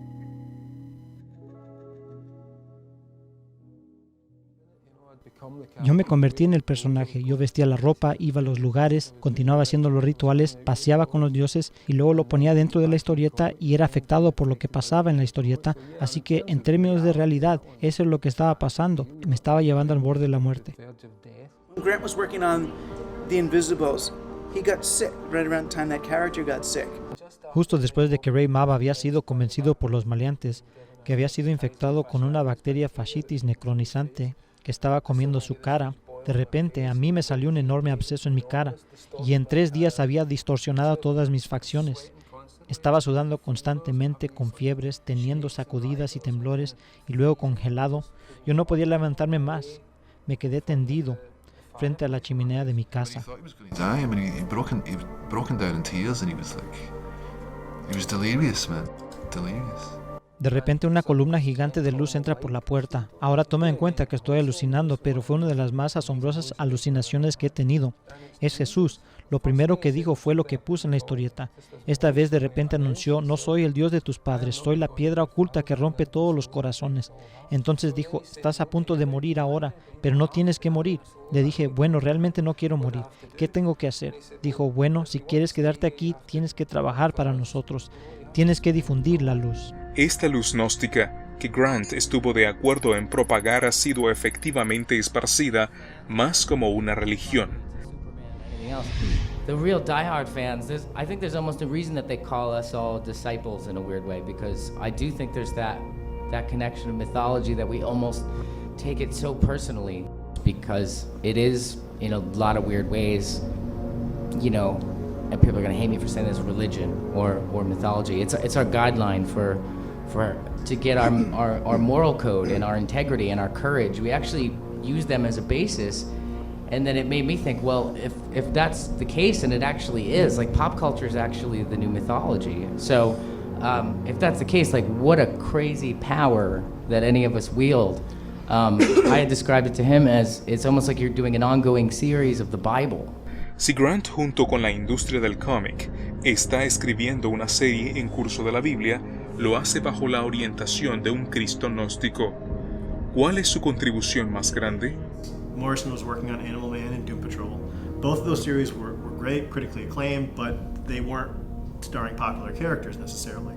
Yo me convertí en el personaje, yo vestía la ropa, iba a los lugares, continuaba haciendo los rituales, paseaba con los dioses y luego lo ponía dentro de la historieta y era afectado por lo que pasaba en la historieta, así que en términos de realidad, eso es lo que estaba pasando, me estaba llevando al borde de la muerte. Grant was working on The Invisibles. He got sick right around the time that character got sick. Justo después de que Ray Mab había sido convencido por los maleantes que había sido infectado con una bacteria fascitis necronizante que estaba comiendo su cara, de repente a mí me salió un enorme absceso en mi cara y en 3 días había distorsionado todas mis facciones. Estaba sudando constantemente con fiebres, teniendo sacudidas y temblores y luego congelado. Yo no podía levantarme más. Me quedé tendido frente a la chimenea de mi casa. De repente una columna gigante de luz entra por la puerta. Ahora toma en cuenta que estoy alucinando, pero fue una de las más asombrosas alucinaciones que he tenido. Es Jesús. Lo primero que dijo fue lo que puse en la historieta. Esta vez de repente anunció: no soy el Dios de tus padres, soy la piedra oculta que rompe todos los corazones. Entonces dijo: estás a punto de morir ahora, pero no tienes que morir. Le dije: bueno, realmente no quiero morir. ¿Qué tengo que hacer? Dijo: bueno, si quieres quedarte aquí, tienes que trabajar para nosotros. Tienes que difundir la luz. Esta luz gnóstica que Grant estuvo de acuerdo en propagar ha sido efectivamente esparcida más como una religión. The real diehard fans, I think there's almost a reason that they call us all disciples in a weird way, because I do think there's that connection of mythology that we almost take it so personally, because it is, in a lot of weird ways, you know, and people are going to hate me for saying this, religion or mythology. It's our guideline for to get our moral code and our integrity and our courage. We actually use them as a basis. And then it made me think, well, if that's the case, and it actually is, like pop culture is actually the new mythology. So if that's the case, like what a crazy power that any of us wield. I had described it to him as it's almost like you're doing an ongoing series of the Bible. Si Grant, junto con la industria del cómic, está escribiendo una serie en curso de la Biblia, lo hace bajo la orientación de un Cristo gnóstico. ¿Cuál es su contribución más grande? Morrison was working on Animal Man and Doom Patrol. Both of those series were great, critically acclaimed, but they weren't starring popular characters necessarily.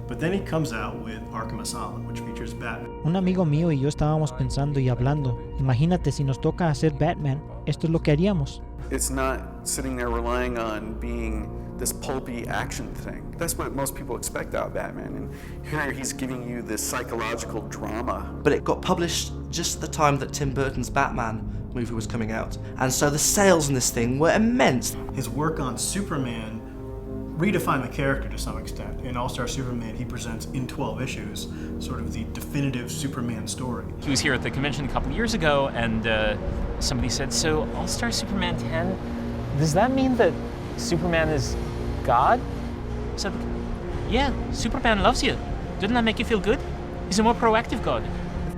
But then he comes out with Arkham Asylum, which features Batman. Un amigo mío y yo estábamos pensando y hablando. Imagínate si nos toca hacer Batman, esto es lo que haríamos. It's not sitting there relying on being this pulpy action thing. That's what most people expect out of Batman, and here he's giving you this psychological drama. But it got published just at the time that Tim Burton's Batman movie was coming out, and so the sales in this thing were immense. His work on Superman redefined the character to some extent. In All-Star Superman, he presents in 12 issues sort of the definitive Superman story. He was here at the convention a couple years ago, and somebody said, so All-Star Superman 10, does that mean that Superman is God? I said, yeah, Superman loves you. Doesn't that make you feel good? He's a more proactive God.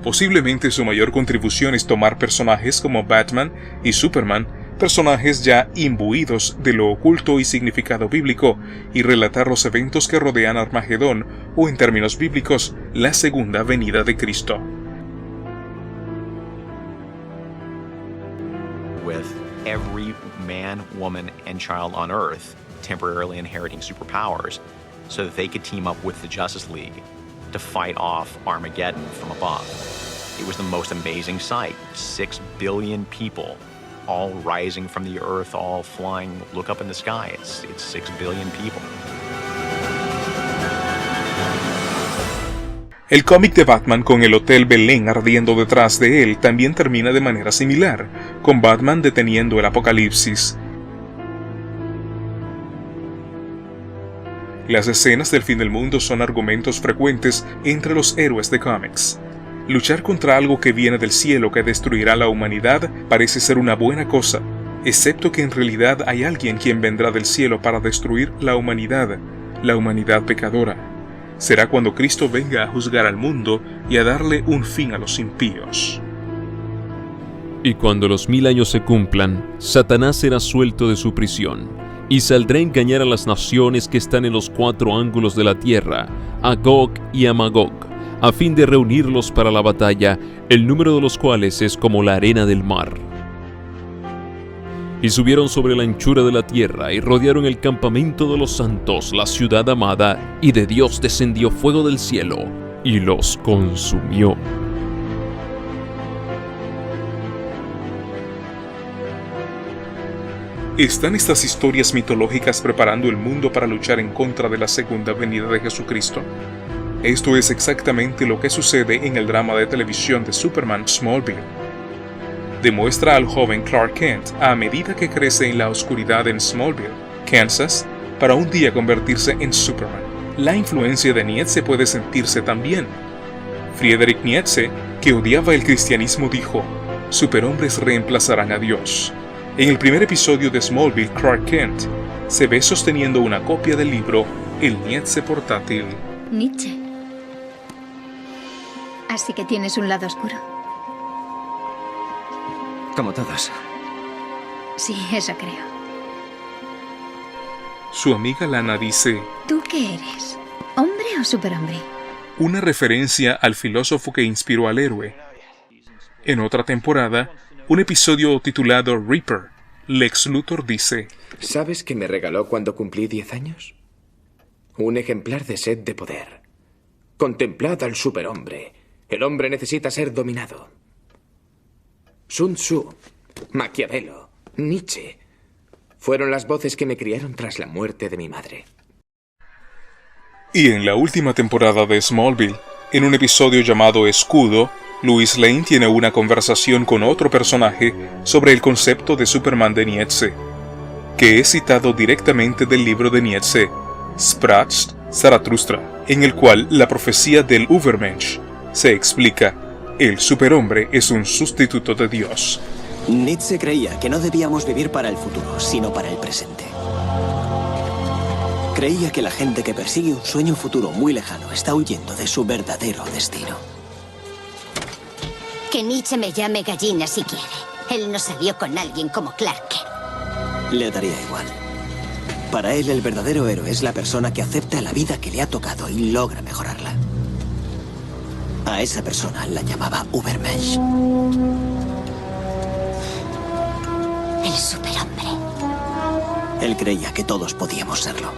Posiblemente su mayor contribución es tomar personajes como Batman y Superman personajes ya imbuidos de lo oculto y significado bíblico, y relatar los eventos que rodean Armagedón, o en términos bíblicos, la segunda venida de Cristo. With every man, woman, and child on Earth temporarily inheriting superpowers so that they could team up with the Justice League to fight off Armageddon from above. It was the most amazing sight. 6 billion people all rising from the earth, all flying. Look up in the sky. It's 6 billion people. El cómic de Batman con el Hotel Belén ardiendo detrás de él también termina de manera similar, con Batman deteniendo el apocalipsis. Las escenas del fin del mundo son argumentos frecuentes entre los héroes de cómics. Luchar contra algo que viene del cielo que destruirá la humanidad parece ser una buena cosa, excepto que en realidad hay alguien quien vendrá del cielo para destruir la humanidad pecadora. Será cuando Cristo venga a juzgar al mundo y a darle un fin a los impíos. Y cuando los 1000 años se cumplan, Satanás será suelto de su prisión y saldrá a engañar a las naciones que están en los 4 ángulos de la tierra, a Gog y a Magog, a fin de reunirlos para la batalla, el número de los cuales es como la arena del mar. Y subieron sobre la anchura de la tierra y rodearon el campamento de los santos, la ciudad amada, y de Dios descendió fuego del cielo y los consumió. ¿Están estas historias mitológicas preparando el mundo para luchar en contra de la segunda venida de Jesucristo? Esto es exactamente lo que sucede en el drama de televisión de Superman Smallville. Demuestra al joven Clark Kent a medida que crece en la oscuridad en Smallville, Kansas, para un día convertirse en Superman. La influencia de Nietzsche puede sentirse también. Friedrich Nietzsche, que odiaba el cristianismo, dijo: "Superhombres reemplazarán a Dios". En el primer episodio de Smallville, Clark Kent se ve sosteniendo una copia del libro El Nietzsche portátil. Nietzsche. Así que tienes un lado oscuro. Como todos. Sí, eso creo. Su amiga Lana dice: ¿Tú qué eres? ¿Hombre o superhombre? Una referencia al filósofo que inspiró al héroe. En otra temporada, un episodio titulado Reaper, Lex Luthor dice: ¿Sabes qué me regaló cuando cumplí 10 años? Un ejemplar de Sed de Poder. Contemplad al superhombre. El hombre necesita ser dominado. Sun Tzu, Maquiavelo, Nietzsche fueron las voces que me criaron tras la muerte de mi madre. Y en la última temporada de Smallville, en un episodio llamado Escudo, Lois Lane tiene una conversación con otro personaje sobre el concepto de Superman de Nietzsche, que es citado directamente del libro de Nietzsche, Sprach Zarathustra, en el cual la profecía del Übermensch se explica: el superhombre es un sustituto de Dios. Nietzsche creía que no debíamos vivir para el futuro, sino para el presente. Creía que la gente que persigue un sueño futuro muy lejano está huyendo de su verdadero destino. Que Nietzsche me llame gallina si quiere. Él no salió con alguien como Clark Kent. Le daría igual. Para él, el verdadero héroe es la persona que acepta la vida que le ha tocado y logra mejorarla. A esa persona la llamaba Übermensch. El superhombre. Él creía que todos podíamos serlo.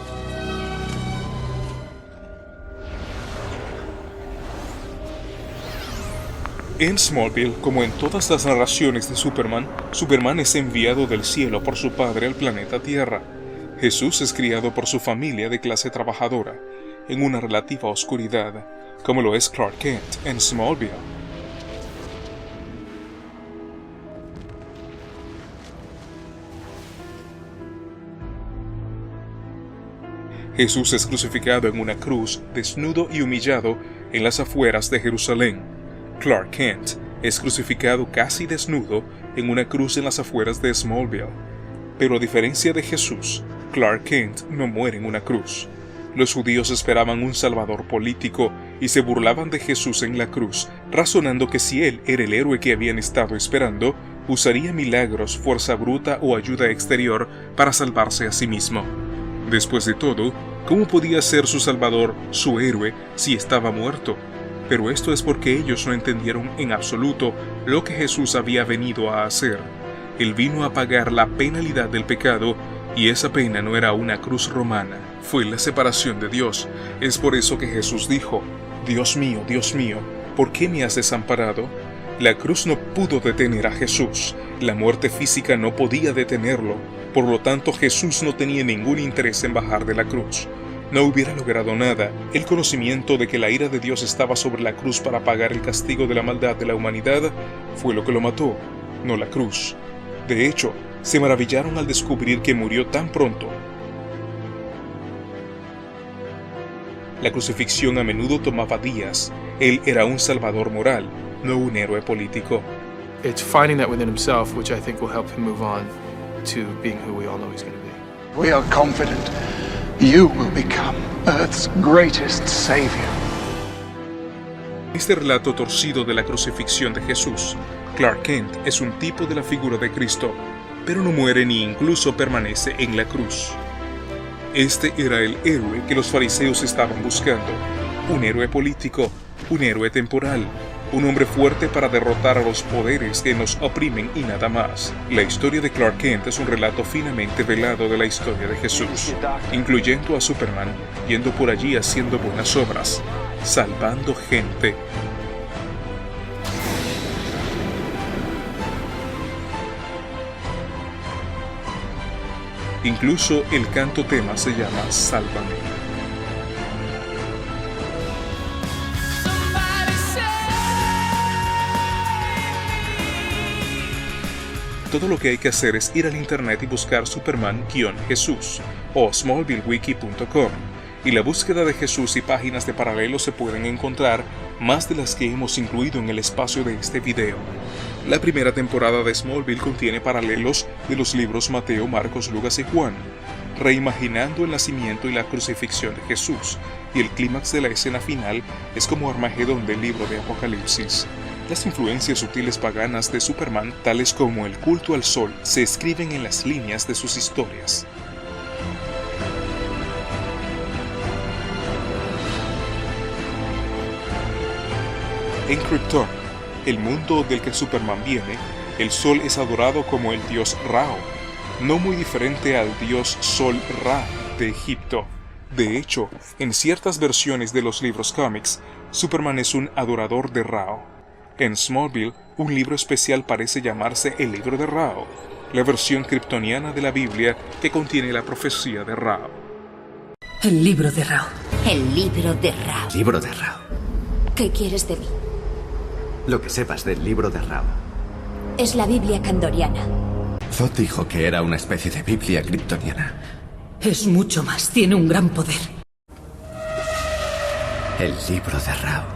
En Smallville, como en todas las narraciones de Superman, Superman es enviado del cielo por su padre al planeta Tierra. Jesús es criado por su familia de clase trabajadora, en una relativa oscuridad, como lo es Clark Kent en Smallville. Jesús es crucificado en una cruz, desnudo y humillado, en las afueras de Jerusalén. Clark Kent es crucificado casi desnudo en una cruz en las afueras de Smallville. Pero a diferencia de Jesús, Clark Kent no muere en una cruz. Los judíos esperaban un salvador político y se burlaban de Jesús en la cruz, razonando que si él era el héroe que habían estado esperando, usaría milagros, fuerza bruta o ayuda exterior para salvarse a sí mismo. Después de todo, ¿cómo podía ser su Salvador, su héroe, si estaba muerto? Pero esto es porque ellos no entendieron en absoluto lo que Jesús había venido a hacer. Él vino a pagar la penalidad del pecado, y esa pena no era una cruz romana, fue la separación de Dios. Es por eso que Jesús dijo: Dios mío, ¿por qué me has desamparado? La cruz no pudo detener a Jesús, la muerte física no podía detenerlo, por lo tanto Jesús no tenía ningún interés en bajar de la cruz. No hubiera logrado nada. El conocimiento de que la ira de Dios estaba sobre la cruz para pagar el castigo de la maldad de la humanidad fue lo que lo mató, no la cruz. De hecho, se maravillaron al descubrir que murió tan pronto. La crucifixión a menudo tomaba días. Él era un salvador moral, no un héroe político. It's finding that within himself, which I think will help him move on to being who we all know he's going to be. We are confident you will become Earth's greatest savior. Este relato torcido de la crucifixión de Jesús, Clark Kent es un tipo de la figura de Cristo, pero no muere ni incluso permanece en la cruz. Este era el héroe que los fariseos estaban buscando, un héroe político, un héroe temporal, un hombre fuerte para derrotar a los poderes que nos oprimen y nada más. La historia de Clark Kent es un relato finamente velado de la historia de Jesús, incluyendo a Superman yendo por allí haciendo buenas obras, salvando gente. Incluso el canto tema se llama Sálvame. Todo lo que hay que hacer es ir al internet y buscar Superman-Jesús o smallvillewiki.com, y la búsqueda de Jesús y páginas de paralelos se pueden encontrar, más de las que hemos incluido en el espacio de este video. La primera temporada de Smallville contiene paralelos de los libros Mateo, Marcos, Lucas y Juan, reimaginando el nacimiento y la crucifixión de Jesús, y el clímax de la escena final es como Armagedón del libro de Apocalipsis. Las influencias sutiles paganas de Superman, tales como el culto al sol, se escriben en las líneas de sus historias. En Krypton, el mundo del que Superman viene, el sol es adorado como el dios Ra, no muy diferente al dios Sol Ra de Egipto. De hecho, en ciertas versiones de los libros cómics, Superman es un adorador de Ra. En Smallville, un libro especial parece llamarse el Libro de Ra, la versión kryptoniana de la Biblia que contiene la profecía de Ra. El Libro de Ra. El Libro de Ra. Libro de Ra. ¿Qué quieres de mí? Lo que sepas del Libro de Ra. Es la Biblia kandoriana. Zod dijo que era una especie de Biblia kryptoniana. Es mucho más, tiene un gran poder. El Libro de Ra.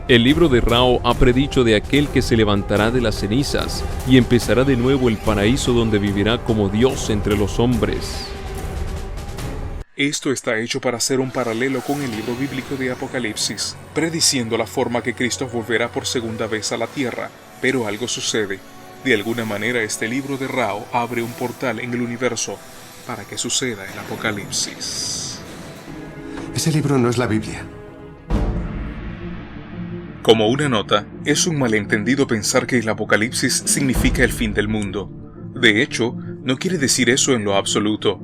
El libro de Ra ha predicho de aquel que se levantará de las cenizas y empezará de nuevo el paraíso donde vivirá como Dios entre los hombres. Esto está hecho para hacer un paralelo con el libro bíblico de Apocalipsis, prediciendo la forma que Cristo volverá por segunda vez a la tierra, pero algo sucede. De alguna manera este libro de Ra abre un portal en el universo para que suceda el Apocalipsis. Ese libro no es la Biblia. Como una nota, es un malentendido pensar que el Apocalipsis significa el fin del mundo. De hecho, no quiere decir eso en lo absoluto.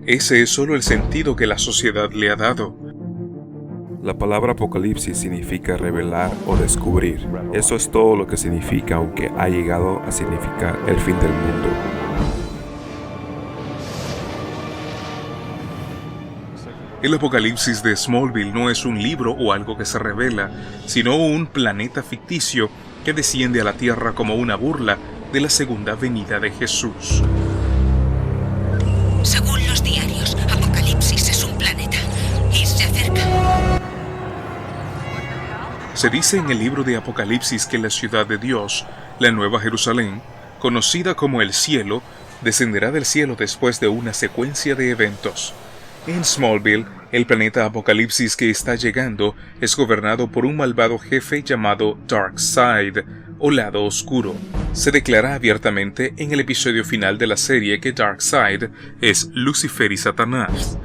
Ese es solo el sentido que la sociedad le ha dado. La palabra apocalipsis significa revelar o descubrir. Eso es todo lo que significa, aunque ha llegado a significar el fin del mundo. El Apocalipsis de Smallville no es un libro o algo que se revela, sino un planeta ficticio que desciende a la Tierra como una burla de la segunda venida de Jesús. Según los diarios, Apocalipsis es un planeta y se acerca. Se dice en el libro de Apocalipsis que la ciudad de Dios, la Nueva Jerusalén, conocida como el cielo, descenderá del cielo después de una secuencia de eventos. En Smallville, El planeta Apocalipsis que está llegando es gobernado por un malvado jefe llamado Darkseid, o lado oscuro. Se declara abiertamente en el episodio final de la serie que Darkseid es Lucifer y Satanás.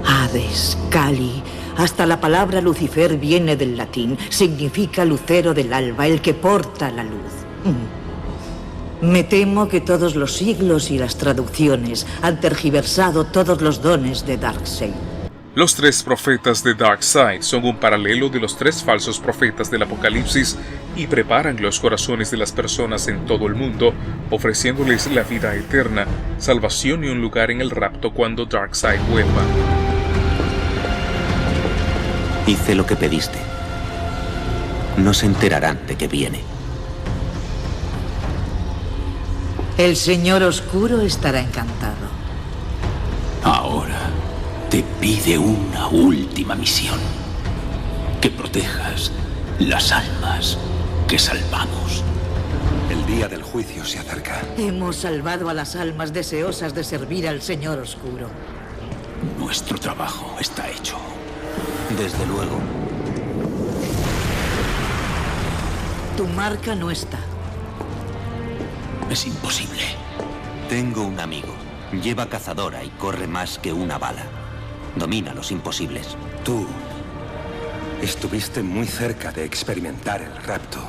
Hades, Kali, hasta la palabra Lucifer viene del latín, significa lucero del alba, el que porta la luz. Me temo que todos los siglos y las traducciones han tergiversado todos los dones de Darkseid. Los 3 profetas de Darkseid son un paralelo de los 3 falsos profetas del Apocalipsis y preparan los corazones de las personas en todo el mundo, ofreciéndoles la vida eterna, salvación y un lugar en el rapto cuando Darkseid vuelva. Hice lo que pediste. No se enterarán de que viene. El Señor Oscuro estará encantado. Ahora te pide una última misión. Que protejas las almas que salvamos. El día del juicio se acerca. Hemos salvado a las almas deseosas de servir al Señor Oscuro. Nuestro trabajo está hecho. Desde luego. Tu marca no está. Es imposible. Tengo un amigo. Lleva cazadora y corre más que una bala. Domina los imposibles. Tú estuviste muy cerca de experimentar el rapto,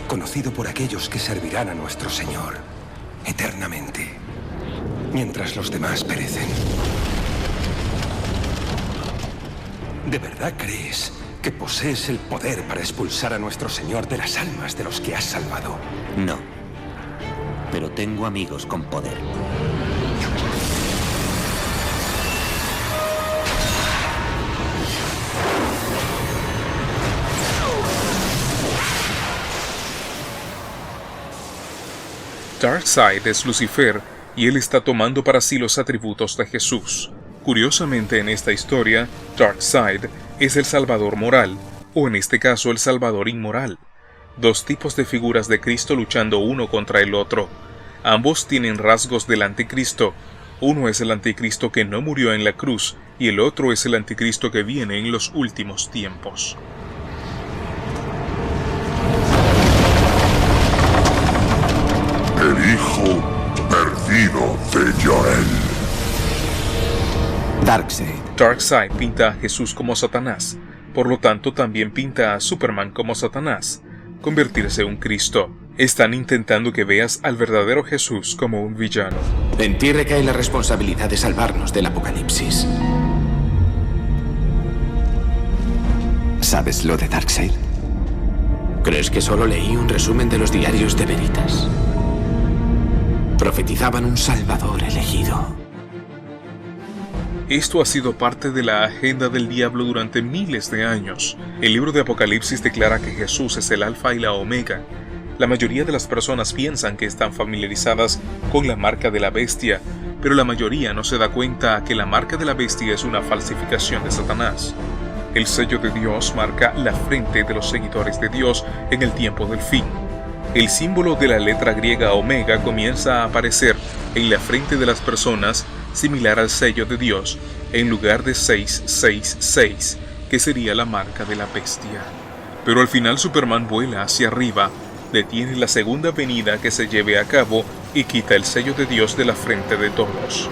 conocido por aquellos que servirán a nuestro Señor eternamente, mientras los demás perecen. ¿De verdad crees que posees el poder para expulsar a nuestro Señor de las almas de los que has salvado? No. Pero tengo amigos con poder. Darkseid es Lucifer y él está tomando para sí los atributos de Jesús. Curiosamente, en esta historia, Darkseid es el salvador moral, o en este caso el salvador inmoral. 2 tipos de figuras de Cristo luchando uno contra el otro. Ambos tienen rasgos del anticristo. Uno es el anticristo que no murió en la cruz y el otro es el anticristo que viene en los últimos tiempos. El hijo perdido de Joel. Darkseid pinta a Jesús como Satanás, por lo tanto también pinta a Superman como Satanás, convertirse en un Cristo. Están intentando que veas al verdadero Jesús como un villano. En ti recae la responsabilidad de salvarnos del apocalipsis. ¿Sabes lo de Darkseid? ¿Crees que solo leí un resumen de los diarios de Veritas? Profetizaban un salvador elegido. Esto ha sido parte de la agenda del diablo durante miles de años. El libro de Apocalipsis declara que Jesús es el alfa y la omega. La mayoría de las personas piensan que están familiarizadas con la marca de la bestia, pero la mayoría no se da cuenta que la marca de la bestia es una falsificación de Satanás. El sello de Dios marca la frente de los seguidores de Dios en el tiempo del fin. El símbolo de la letra griega omega comienza a aparecer en la frente de las personas, similar al sello de Dios, en lugar de 666, que sería la marca de la bestia. Pero al final Superman vuela hacia arriba, detiene la segunda venida que se lleve a cabo y quita el sello de Dios de la frente de todos.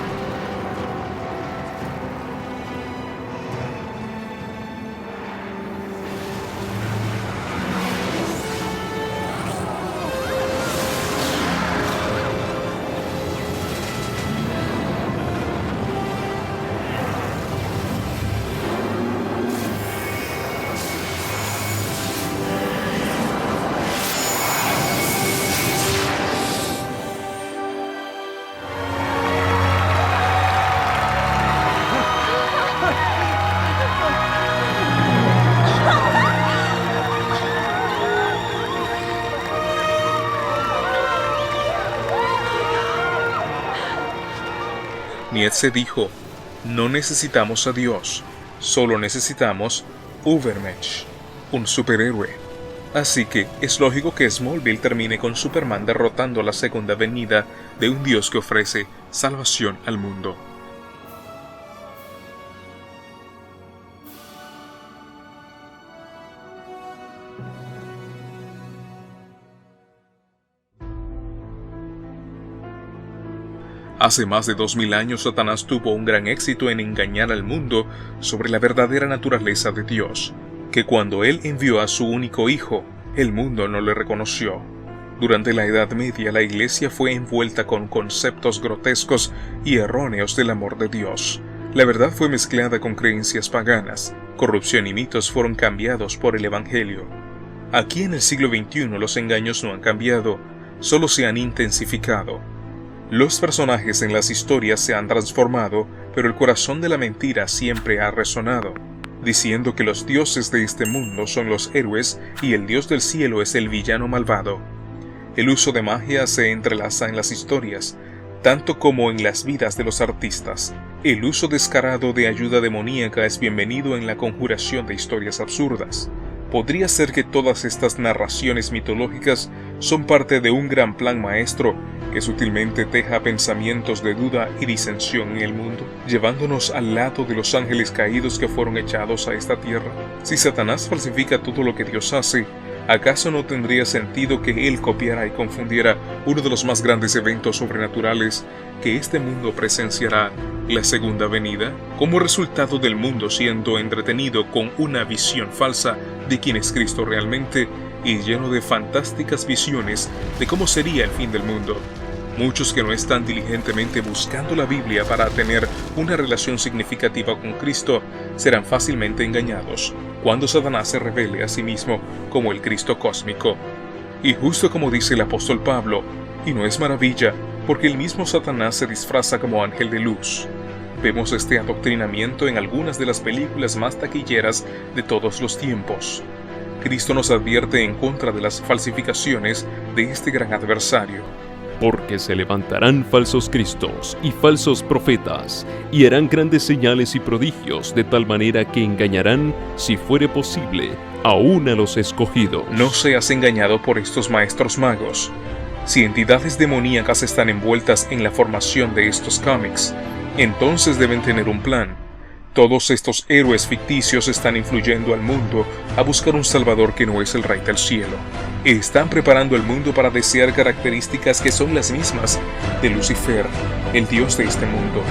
Nietzsche dijo, no necesitamos a Dios, solo necesitamos Ubermensch, un superhéroe. Así que es lógico que Smallville termine con Superman derrotando la segunda venida de un Dios que ofrece salvación al mundo. Hace más de 2000 años Satanás tuvo un gran éxito en engañar al mundo sobre la verdadera naturaleza de Dios, que cuando él envió a su único hijo, el mundo no le reconoció. Durante la Edad Media la Iglesia fue envuelta con conceptos grotescos y erróneos del amor de Dios. La verdad fue mezclada con creencias paganas, corrupción y mitos fueron cambiados por el Evangelio. Aquí en el siglo XXI los engaños no han cambiado, solo se han intensificado. Los personajes en las historias se han transformado, pero el corazón de la mentira siempre ha resonado, diciendo que los dioses de este mundo son los héroes y el Dios del cielo es el villano malvado. El uso de magia se entrelaza en las historias, tanto como en las vidas de los artistas. El uso descarado de ayuda demoníaca es bienvenido en la conjuración de historias absurdas. ¿Podría ser que todas estas narraciones mitológicas son parte de un gran plan maestro que sutilmente teja pensamientos de duda y disensión en el mundo, llevándonos al lado de los ángeles caídos que fueron echados a esta tierra? Si Satanás falsifica todo lo que Dios hace, ¿acaso no tendría sentido que él copiara y confundiera uno de los más grandes eventos sobrenaturales que este mundo presenciará, la segunda venida, como resultado del mundo siendo entretenido con una visión falsa de quién es Cristo realmente y lleno de fantásticas visiones de cómo sería el fin del mundo? Muchos que no están diligentemente buscando la Biblia para tener una relación significativa con Cristo serán fácilmente engañados cuando Satanás se revele a sí mismo como el Cristo cósmico. Y justo como dice el apóstol Pablo, y no es maravilla, porque el mismo Satanás se disfraza como ángel de luz. Vemos este adoctrinamiento en algunas de las películas más taquilleras de todos los tiempos. Cristo nos advierte en contra de las falsificaciones de este gran adversario. Porque se levantarán falsos cristos y falsos profetas, y harán grandes señales y prodigios, de tal manera que engañarán, si fuere posible, aún a los escogidos. No seas engañado por estos maestros magos. Si entidades demoníacas están envueltas en la formación de estos cómics, entonces deben tener un plan. Todos estos héroes ficticios están influyendo al mundo a buscar un salvador que no es el Rey del Cielo. Están preparando al mundo para desear características que son las mismas de Lucifer, el dios de este mundo.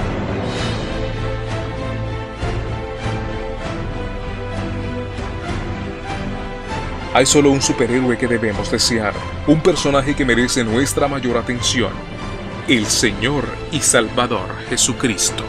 Hay solo un superhéroe que debemos desear, un personaje que merece nuestra mayor atención: el Señor y Salvador Jesucristo.